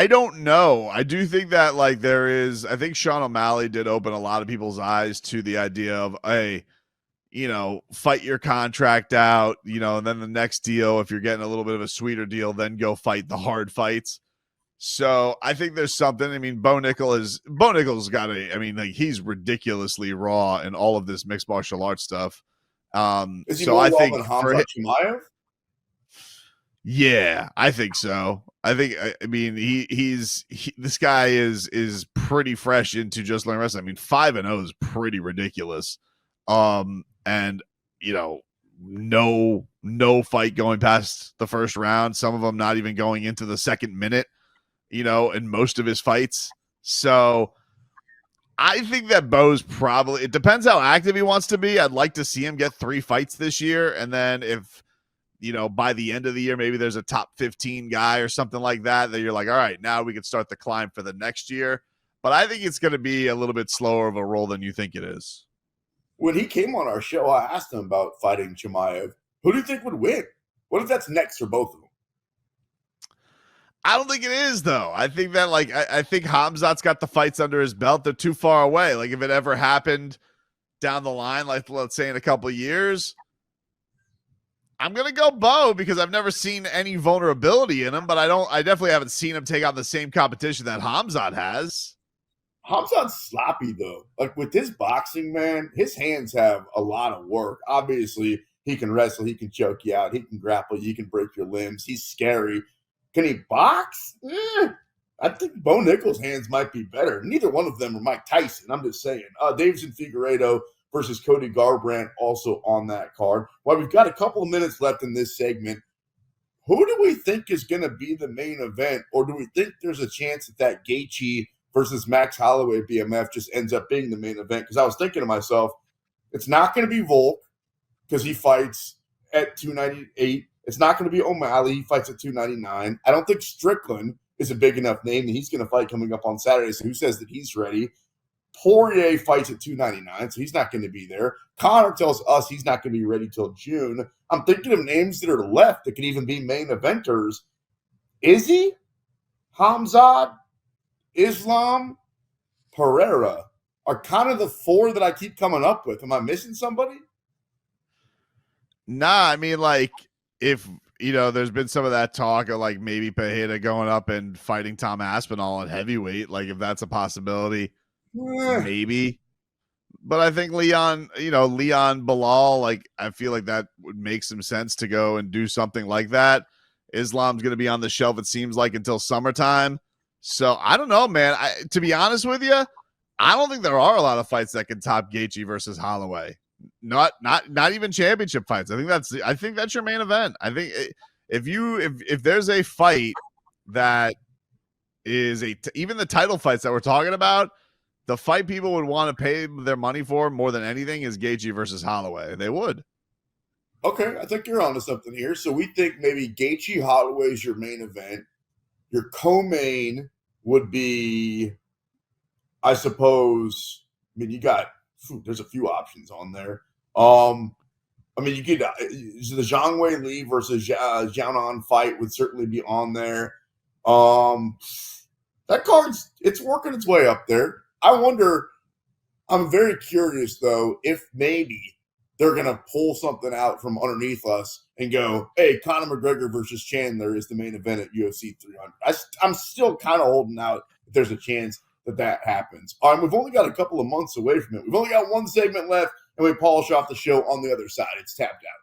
S3: don't know. I do think that like I think Sean O'Malley did open a lot of people's eyes to the idea of, hey, you know, fight your contract out, you know, and then the next deal, if you're getting a little bit of a sweeter deal, then go fight the hard fights. So I think there's something. I mean, Bo Nickel's got like he's ridiculously raw in all of this mixed martial arts stuff.
S2: Is he more
S3: I
S2: raw
S3: think
S2: than Hamza Chimaev?
S3: Yeah, I think so. I mean, this guy is pretty fresh into just learning wrestling. I mean, 5-0 is pretty ridiculous. And no fight going past the first round. Some of them not even going into the second minute, in most of his fights. So I think that Bo's probably, it depends how active he wants to be. I'd like to see him get 3 fights this year. And then if, by the end of the year, maybe there's a top 15 guy or something like that you're like, all right, now we can start the climb for the next year. But I think it's going to be a little bit slower of a roll than you think it is.
S2: When he came on our show, I asked him about fighting Chimaev. Who do you think would win? What if that's next for both of them?
S3: I don't think it is, though. I think that, I think Hamzat's got the fights under his belt. They're too far away. Like, if it ever happened down the line, like, let's say in a couple of years, I'm going to go Bo because I've never seen any vulnerability in him, but I definitely haven't seen him take on the same competition that Hamzat has.
S2: Hamzat's sloppy, though. Like, with his boxing, man, his hands have a lot of work. Obviously, he can wrestle. He can choke you out. He can grapple you. He can break your limbs. He's scary. Can he box? I think Bo Nickal's hands might be better. Neither one of them are Mike Tyson. I'm just saying. Davison Figueiredo versus Cody Garbrandt also on that card. Well, we've got a couple of minutes left in this segment. Who do we think is going to be the main event? Or do we think there's a chance that Gaethje versus Max Holloway BMF just ends up being the main event? Because I was thinking to myself, it's not going to be Volk because he fights at 298. It's not going to be O'Malley. He fights at 299. I don't think Strickland is a big enough name that he's going to fight coming up on Saturday. So who says that he's ready? Poirier fights at 299, so he's not going to be there. Conor tells us he's not going to be ready till June. I'm thinking of names that are left that could even be main eventers. Izzy, Hamzat, Islam, Pereira are kind of the 4 that I keep coming up with. Am I missing somebody?
S3: Nah, I mean, if, there's been some of that talk of maybe Pereira going up and fighting Tom Aspinall at heavyweight. If that's a possibility, maybe. But I think Leon Bilal, I feel like that would make some sense to go and do something like that. Islam's going to be on the shelf, it seems like, until summertime. So I don't know, man. To be honest with you, I don't think there are a lot of fights that can top Gaethje versus Holloway. Not even championship fights. I think that's your main event. I think if there's a fight that is even the title fights that we're talking about, the fight people would want to pay their money for more than anything is Gaethje versus Holloway. They would.
S2: Okay, I think you're onto something here. So we think maybe Gaethje Holloway is your main event. Your co-main would be, I suppose. I mean, there's a few options on there. You could the Zhang Wei Li versus Xiaonan fight would certainly be on there. That card's it's working its way up there. I wonder. I'm very curious though if maybe they're gonna pull something out from underneath us and go, "Hey, Conor McGregor versus Chandler is the main event at UFC 300." I'm still kind of holding out if there's a chance that happens. We've only got a couple of months away from it. We've only got one segment left, and we polish off the show on the other side. It's Tapped Out.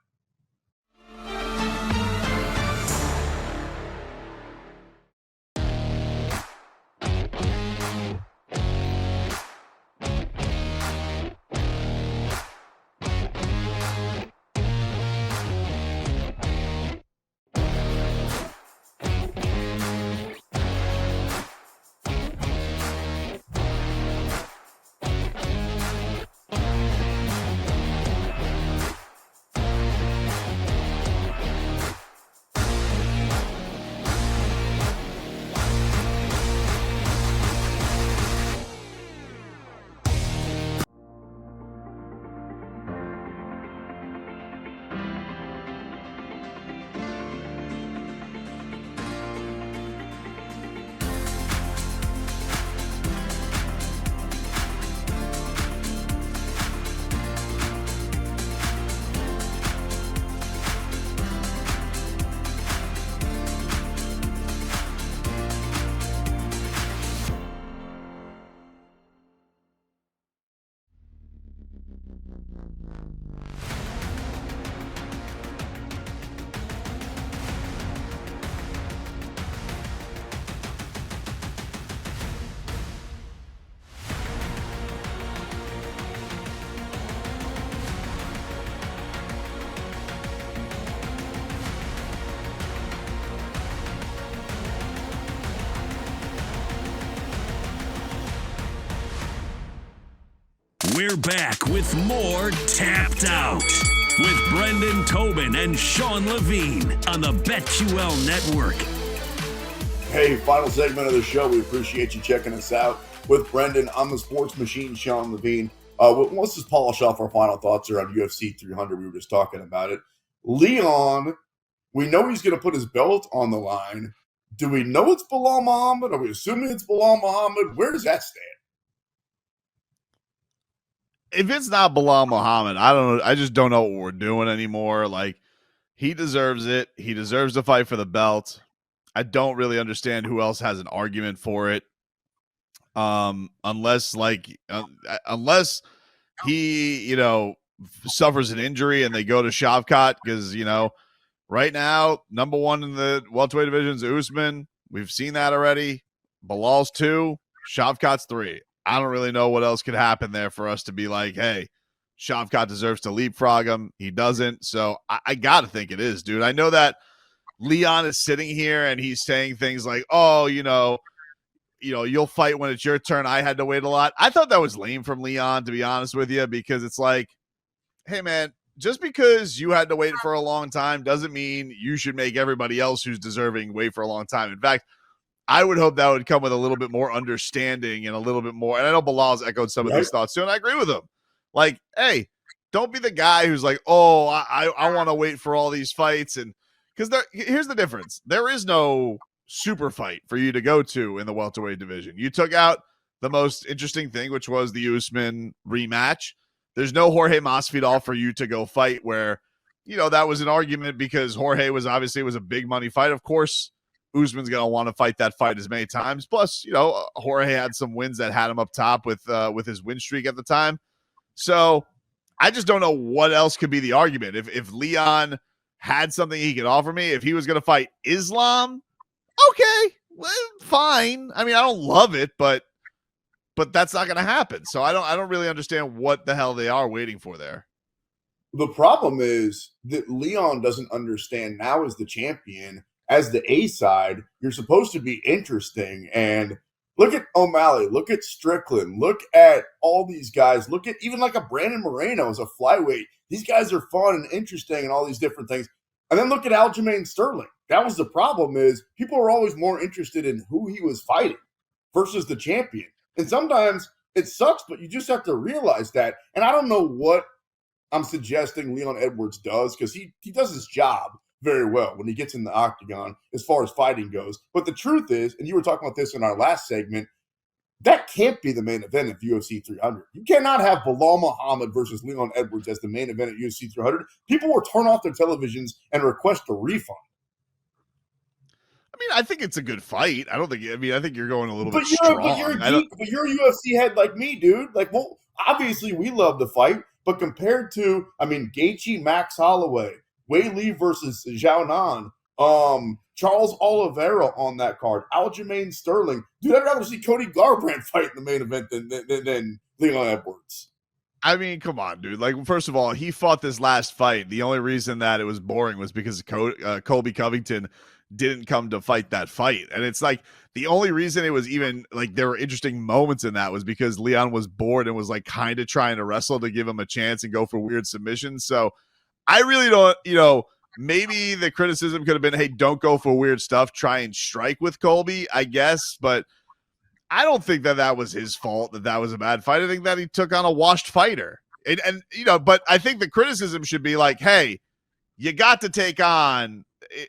S1: We're back with more Tapped Out with Brendan Tobin and Sean Levine on the BetQL Network.
S2: Hey, final segment of the show. We appreciate you checking us out. With Brendan, I'm the sports machine, Sean Levine. Let's just polish off our final thoughts around UFC 300. We were just talking about it. Leon, we know he's going to put his belt on the line. Do we know it's Bilal Muhammad? Are we assuming it's Bilal Muhammad? Where does that stand?
S3: If it's not Bilal Muhammad, I don't know. I just don't know what we're doing anymore. Like, he deserves it. He deserves to fight for the belt. I don't really understand who else has an argument for it. Unless he, suffers an injury and they go to Shavkat, because, right now, number one in the welterweight division is Usman. We've seen that already. Bilal's 2, Shavkat's 3. I don't really know what else could happen there for us to be like, hey, Shavkat deserves to leapfrog him. He doesn't. So I got to think it is, dude. I know that Leon is sitting here and he's saying things like, oh, you'll fight when it's your turn. I had to wait a lot. I thought that was lame from Leon, to be honest with you, because it's like, hey, man, just because you had to wait for a long time doesn't mean you should make everybody else who's deserving wait for a long time. In fact, I would hope that would come with a little bit more understanding and a little bit more. And I know Bilal's echoed some of these thoughts too, and I agree with him. Like, hey, don't be the guy who's like, oh, I want to wait for all these fights. And because here's the difference. There is no super fight for you to go to in the welterweight division. You took out the most interesting thing, which was the Usman rematch. There's no Jorge Masvidal for you to go fight where, that was an argument because Jorge was a big money fight. Of course, Usman's going to want to fight that fight as many times. Plus, Jorge had some wins that had him up top with his win streak at the time. So I just don't know what else could be the argument. If Leon had something he could offer me, if he was going to fight Islam, okay, well, fine. I mean, I don't love it, but that's not going to happen. So I don't really understand what the hell they are waiting for there.
S2: The problem is that Leon doesn't understand now as the champion, as the A side, you're supposed to be interesting. And look at O'Malley, look at Strickland, look at all these guys, look at even like a Brandon Moreno as a flyweight. These guys are fun and interesting and all these different things. And then look at Aljamain Sterling. That was the problem, is people are always more interested in who he was fighting versus the champion. And sometimes it sucks, but you just have to realize that. And I don't know what I'm suggesting Leon Edwards does, because he does his job very well when he gets in the octagon as far as fighting goes. But the truth is, and you were talking about this in our last segment, that can't be the main event of UFC 300. You cannot have Bilal Muhammad versus Leon Edwards as the main event at UFC 300. People will turn off their televisions and request a refund.
S3: I mean, I think it's a good fight. I think you're going a little bit
S2: strong.
S3: But
S2: you're a UFC head like me, dude. Like, well, obviously we love the fight, but compared to, Gaethje, Max Holloway, Wei Lee versus Zhao Nan, Charles Oliveira on that card, Aljamain Sterling. Dude, I'd rather see Cody Garbrandt fight in the main event than Leon Edwards.
S3: I mean, come on, dude. Like, first of all, he fought this last fight. The only reason that it was boring was because Colby Covington didn't come to fight that fight. And it's like the only reason it was even like there were interesting moments in that was because Leon was bored and was like kind of trying to wrestle to give him a chance and go for weird submissions. So I really don't, maybe the criticism could have been, hey, don't go for weird stuff. Try and strike with Colby, I guess. But I don't think that was his fault, that was a bad fight. I think that he took on a washed fighter. And but I think the criticism should be like, hey, you got to take on,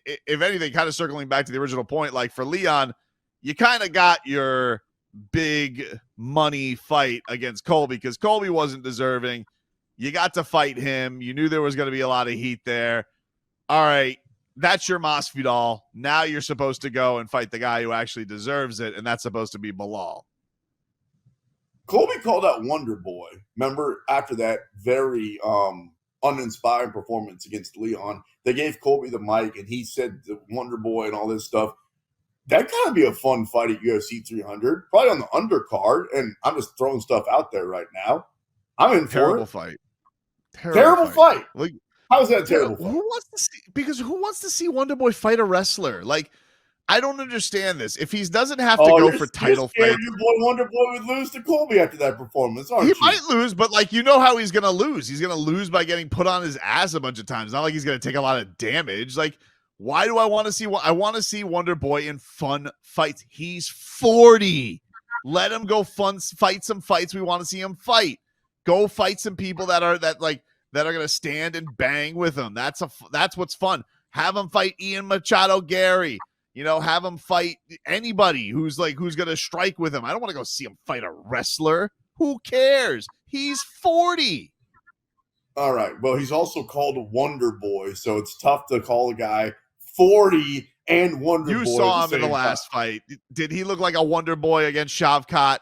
S3: if anything, kind of circling back to the original point, like for Leon, you kind of got your big money fight against Colby because Colby wasn't deserving. You got to fight him. You knew there was going to be a lot of heat there. All right, that's your Masvidal. Now you're supposed to go and fight the guy who actually deserves it, and that's supposed to be Bilal.
S2: Colby called out Wonder Boy. Remember, after that very uninspiring performance against Leon, they gave Colby the mic, and he said the Wonder Boy and all this stuff. That kind of be a fun fight at UFC 300, probably on the undercard. And I'm just throwing stuff out there right now. I'm in
S3: Terrible
S2: for it.
S3: Fight.
S2: Terrible fight.
S3: Like,
S2: how is that terrible fight?
S3: Who wants to see Wonder Boy fight a wrestler? Like, I don't understand this. If he doesn't have to go for title fights,
S2: your boy Wonder Boy would lose to Colby after that performance, aren't
S3: he
S2: you?
S3: might lose, but like, you know how he's going to lose. He's going to lose by getting put on his ass a bunch of times. Not like he's going to take a lot of damage. Like, why do I want to see I want to see Wonder Boy in fun fights. He's 40. Let him go fight some fights we want to see him fight. Go fight some people that are going to stand and bang with him. That's what's fun. Have him fight Ian Machado Gary. Have him fight anybody who's going to strike with him. I don't want to go see him fight a wrestler. Who cares? He's 40.
S2: All right. Well, he's also called Wonder Boy, so it's tough to call a guy 40 and Wonder Boy.
S3: You saw him in the last fight. Did he look like a Wonder Boy against Shavkat?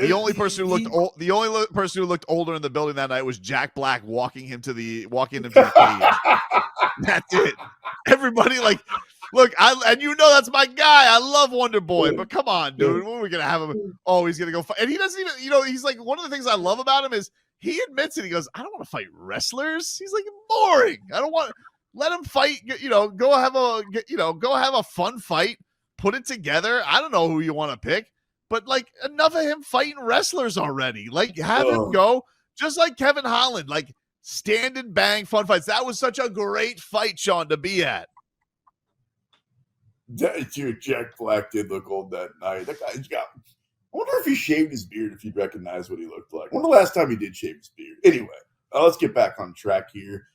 S3: The only person who looked older in the building that night was Jack Black walking him to the cage. That's it. Everybody look, and that's my guy. I love Wonder Boy, but come on, dude. When are we gonna have him? Oh, he's gonna go fight, and he doesn't even. He's like, one of the things I love about him is he admits it. He goes, I don't want to fight wrestlers. He's like, boring. I don't want. Let him fight. Go have a fun fight. Put it together. I don't know who you want to pick, but enough of him fighting wrestlers already. Have him go just like Kevin Holland. Stand and bang fun fights. That was such a great fight, Sean, to be at.
S2: Dude, Jack Black did look old that night. That guy's got. I wonder if he shaved his beard, if he'd recognize what he looked like. When the last time he did shave his beard? Anyway, let's get back on track here.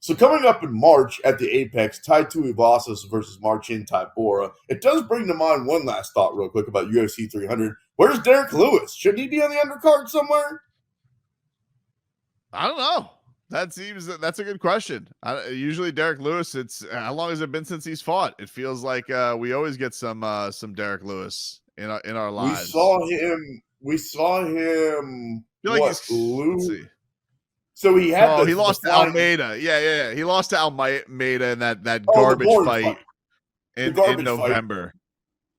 S2: So coming up in March at the Apex, Tai Tuivasa versus Marcin Tybura. It does bring to mind one last thought real quick about UFC 300. Where's Derek Lewis? Shouldn't he be on the undercard somewhere?
S3: I don't know. That's a good question. Usually Derek Lewis, it's how long has it been since he's fought? It feels like we always get some Derek Lewis in our lives.
S2: We saw him.
S3: Let's see.
S2: So he had.
S3: He lost to Almeida. Yeah. He lost to Almeida in that garbage fight in November.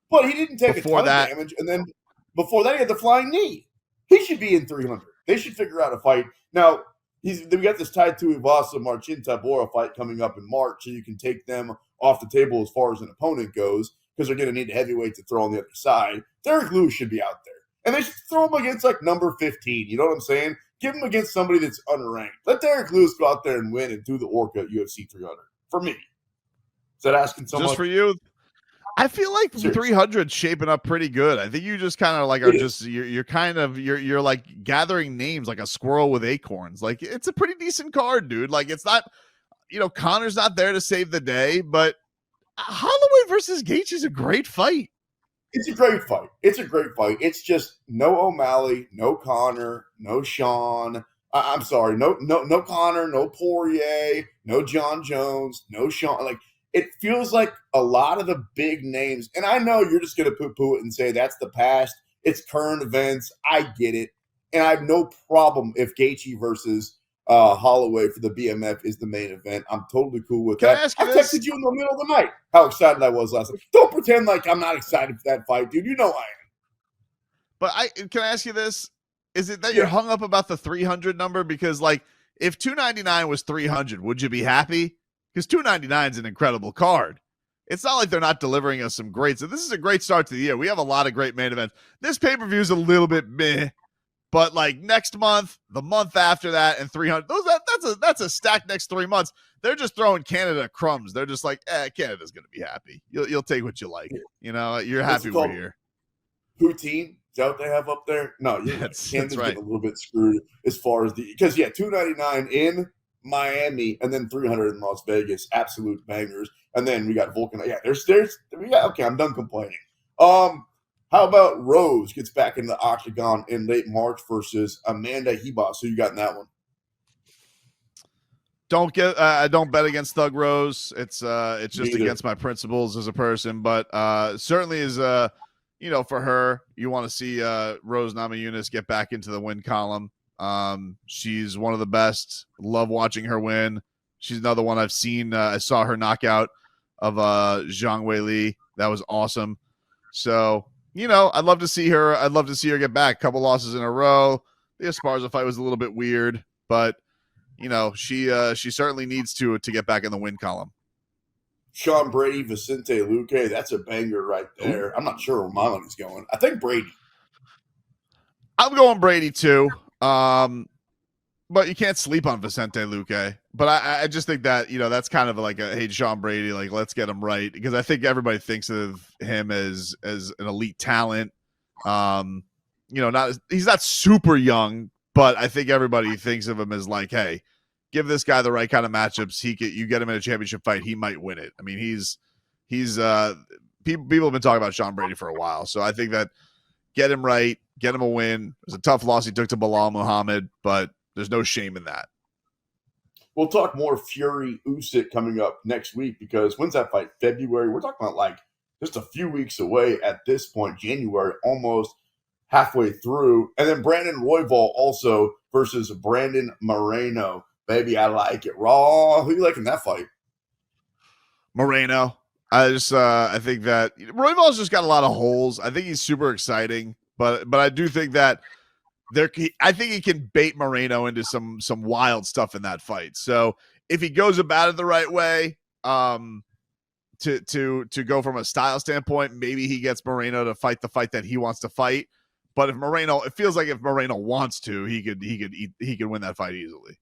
S2: But he didn't take a ton of damage, and then before that he had the flying knee. He should be in 300. They should figure out a fight now. We got this Tai Tuivasa Marcin Tybura fight coming up in March, so you can take them off the table as far as an opponent goes, because they're going to need a heavyweight to throw on the other side. Derek Lewis should be out there, and they should throw him against number 15. You know what I'm saying? Give him against somebody that's unranked. Let Derek Lewis go out there and win and do the Orca at UFC 300. For me, is that asking so much?
S3: Just for you? I feel like 300 shaping up pretty good. I think you just kind of you're like gathering names like a squirrel with acorns. It's a pretty decent card, dude. It's not, Connor's not there to save the day, but Holloway versus Gaethje is a great fight.
S2: It's a great fight. It's just no O'Malley, no Connor, no Sean. I'm sorry, no Connor, no Poirier, no John Jones, no Sean. It feels like a lot of the big names, and I know you're just going to poo-poo it and say that's the past. It's current events. I get it. And I have no problem if Gaethje versus Holloway for the BMF is the main event. I'm totally cool with that. I texted you in the middle of the night how excited I was last night. Don't pretend like I'm not excited for that fight, dude. You know I am.
S3: But can I ask you this? Is it that you're hung up about the 300 number? Because if 299 was 300, would you be happy? Because 299 is an incredible card. It's not like they're not delivering us some great. So this is a great start to the year. We have a lot of great main events. This pay-per-view is a little bit meh, but next month, the month after that, and 300. That's a stacked next 3 months. They're just throwing Canada crumbs. They're just Canada's going to be happy. You'll take what you like. You're happy we're here.
S2: Poutine. Is that what they have up there? No,
S3: that's
S2: Canada's
S3: right.
S2: getting a little bit screwed as far as because 299 in Miami, and then 300 in Las Vegas, absolute bangers. And then we got Vulcan. Yeah, okay, I'm done complaining. How about Rose gets back in the octagon in late March versus Amanda Ribas? Who you got in that one?
S3: Don't bet against Thug Rose. It's just against my principles as a person, but certainly is for her, you want to see Rose Namajunas get back into the win column. She's one of the best. Love watching her win. She's another one I've seen. I saw her knockout of Zhang Weili. That was awesome. So, I'd love to see her. I'd love to see her get back. Couple losses in a row. The Esparza fight was a little bit weird, but she certainly needs to get back in the win column.
S2: Sean Brady, Vicente Luque, that's a banger right there. I'm not sure where my money's going. I think Brady.
S3: I'm going Brady too. But you can't sleep on Vicente Luque. But I just think that, that's kind of like a, hey, Sean Brady, like, let's get him right. Because I think everybody thinks of him as an elite talent. He's not super young, but I think everybody thinks of him as like, hey, give this guy the right kind of matchups. You get him in a championship fight, he might win it. I mean, people have been talking about Sean Brady for a while. So I think that get him right, get him a win. It was a tough loss he took to Bilal Muhammad, but there's no shame in that.
S2: We'll talk more Fury Usyk coming up next week because when's that fight? February. We're talking about like just a few weeks away at this point, January, almost halfway through. And then Brandon Royval also versus Brandon Moreno. Baby, I like it raw. Who you like in that fight?
S3: Moreno. I think that Royval's just got a lot of holes. I think he's super exciting, but I do think that I think he can bait Moreno into some wild stuff in that fight. So if he goes about it the right way, to go from a style standpoint, maybe he gets Moreno to fight the fight that he wants to fight. But it feels like if Moreno wants to, he could win that fight easily.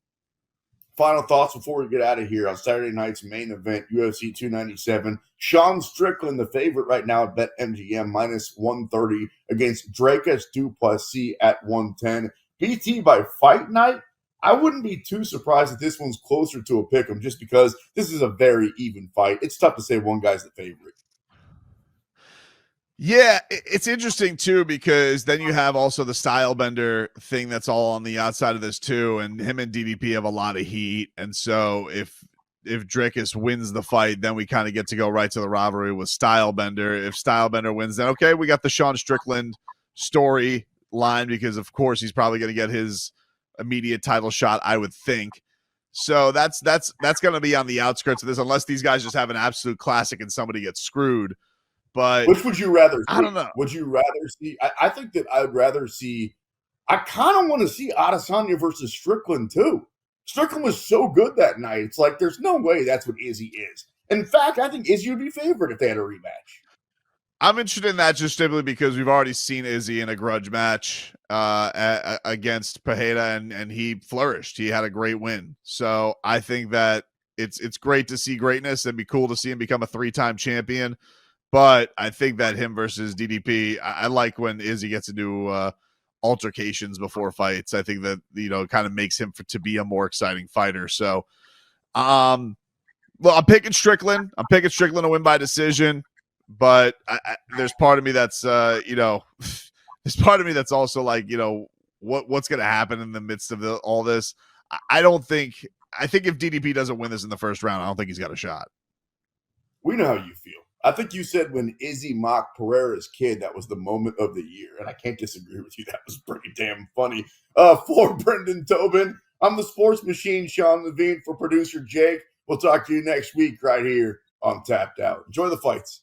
S2: Final thoughts before we get out of here on Saturday night's main event, UFC 297. Sean Strickland, the favorite right now at BetMGM, minus 130 against Dricus du Plessis at 110. BT by fight night, I wouldn't be too surprised if this one's closer to a pick'em just because this is a very even fight. It's tough to say one guy's the favorite.
S3: Yeah, it's interesting too because then you have also the style bender thing that's all on the outside of this too, and him and DDP have a lot of heat, and so if Dricus wins the fight, then we kind of get to go right to the rivalry with style bender. If style bender wins, then okay, we got the Sean Strickland story line because of course he's probably going to get his immediate title shot, I would think. So that's going to be on the outskirts of this unless these guys just have an absolute classic and somebody gets screwed. But
S2: which would you rather see?
S3: I don't know.
S2: Would you rather see? I think that I'd rather see. I kind of want to see Adesanya versus Strickland too. Strickland was so good that night. It's like there's no way that's what Izzy is. In fact, I think Izzy would be favored if they had a rematch.
S3: I'm interested in that just simply because we've already seen Izzy in a grudge match against Pereira, and he flourished. He had a great win. So I think that it's great to see greatness and be cool to see him become a 3-time champion. But I think that him versus DDP, I like when Izzy gets into altercations before fights. I think that, kind of makes him to be a more exciting fighter. So, well, I'm picking Strickland. I'm picking Strickland to win by decision. But there's part of me that's, there's part of me that's also like, what's going to happen in the midst of all this? I think if DDP doesn't win this in the first round, I don't think he's got a shot. We know how you feel. I think you said when Izzy mocked Pereira's kid, that was the moment of the year. And I can't disagree with you. That was pretty damn funny. For Brendan Tobin, I'm the sports machine, Sean Levine. For producer Jake, we'll talk to you next week right here on Tapped Out. Enjoy the fights.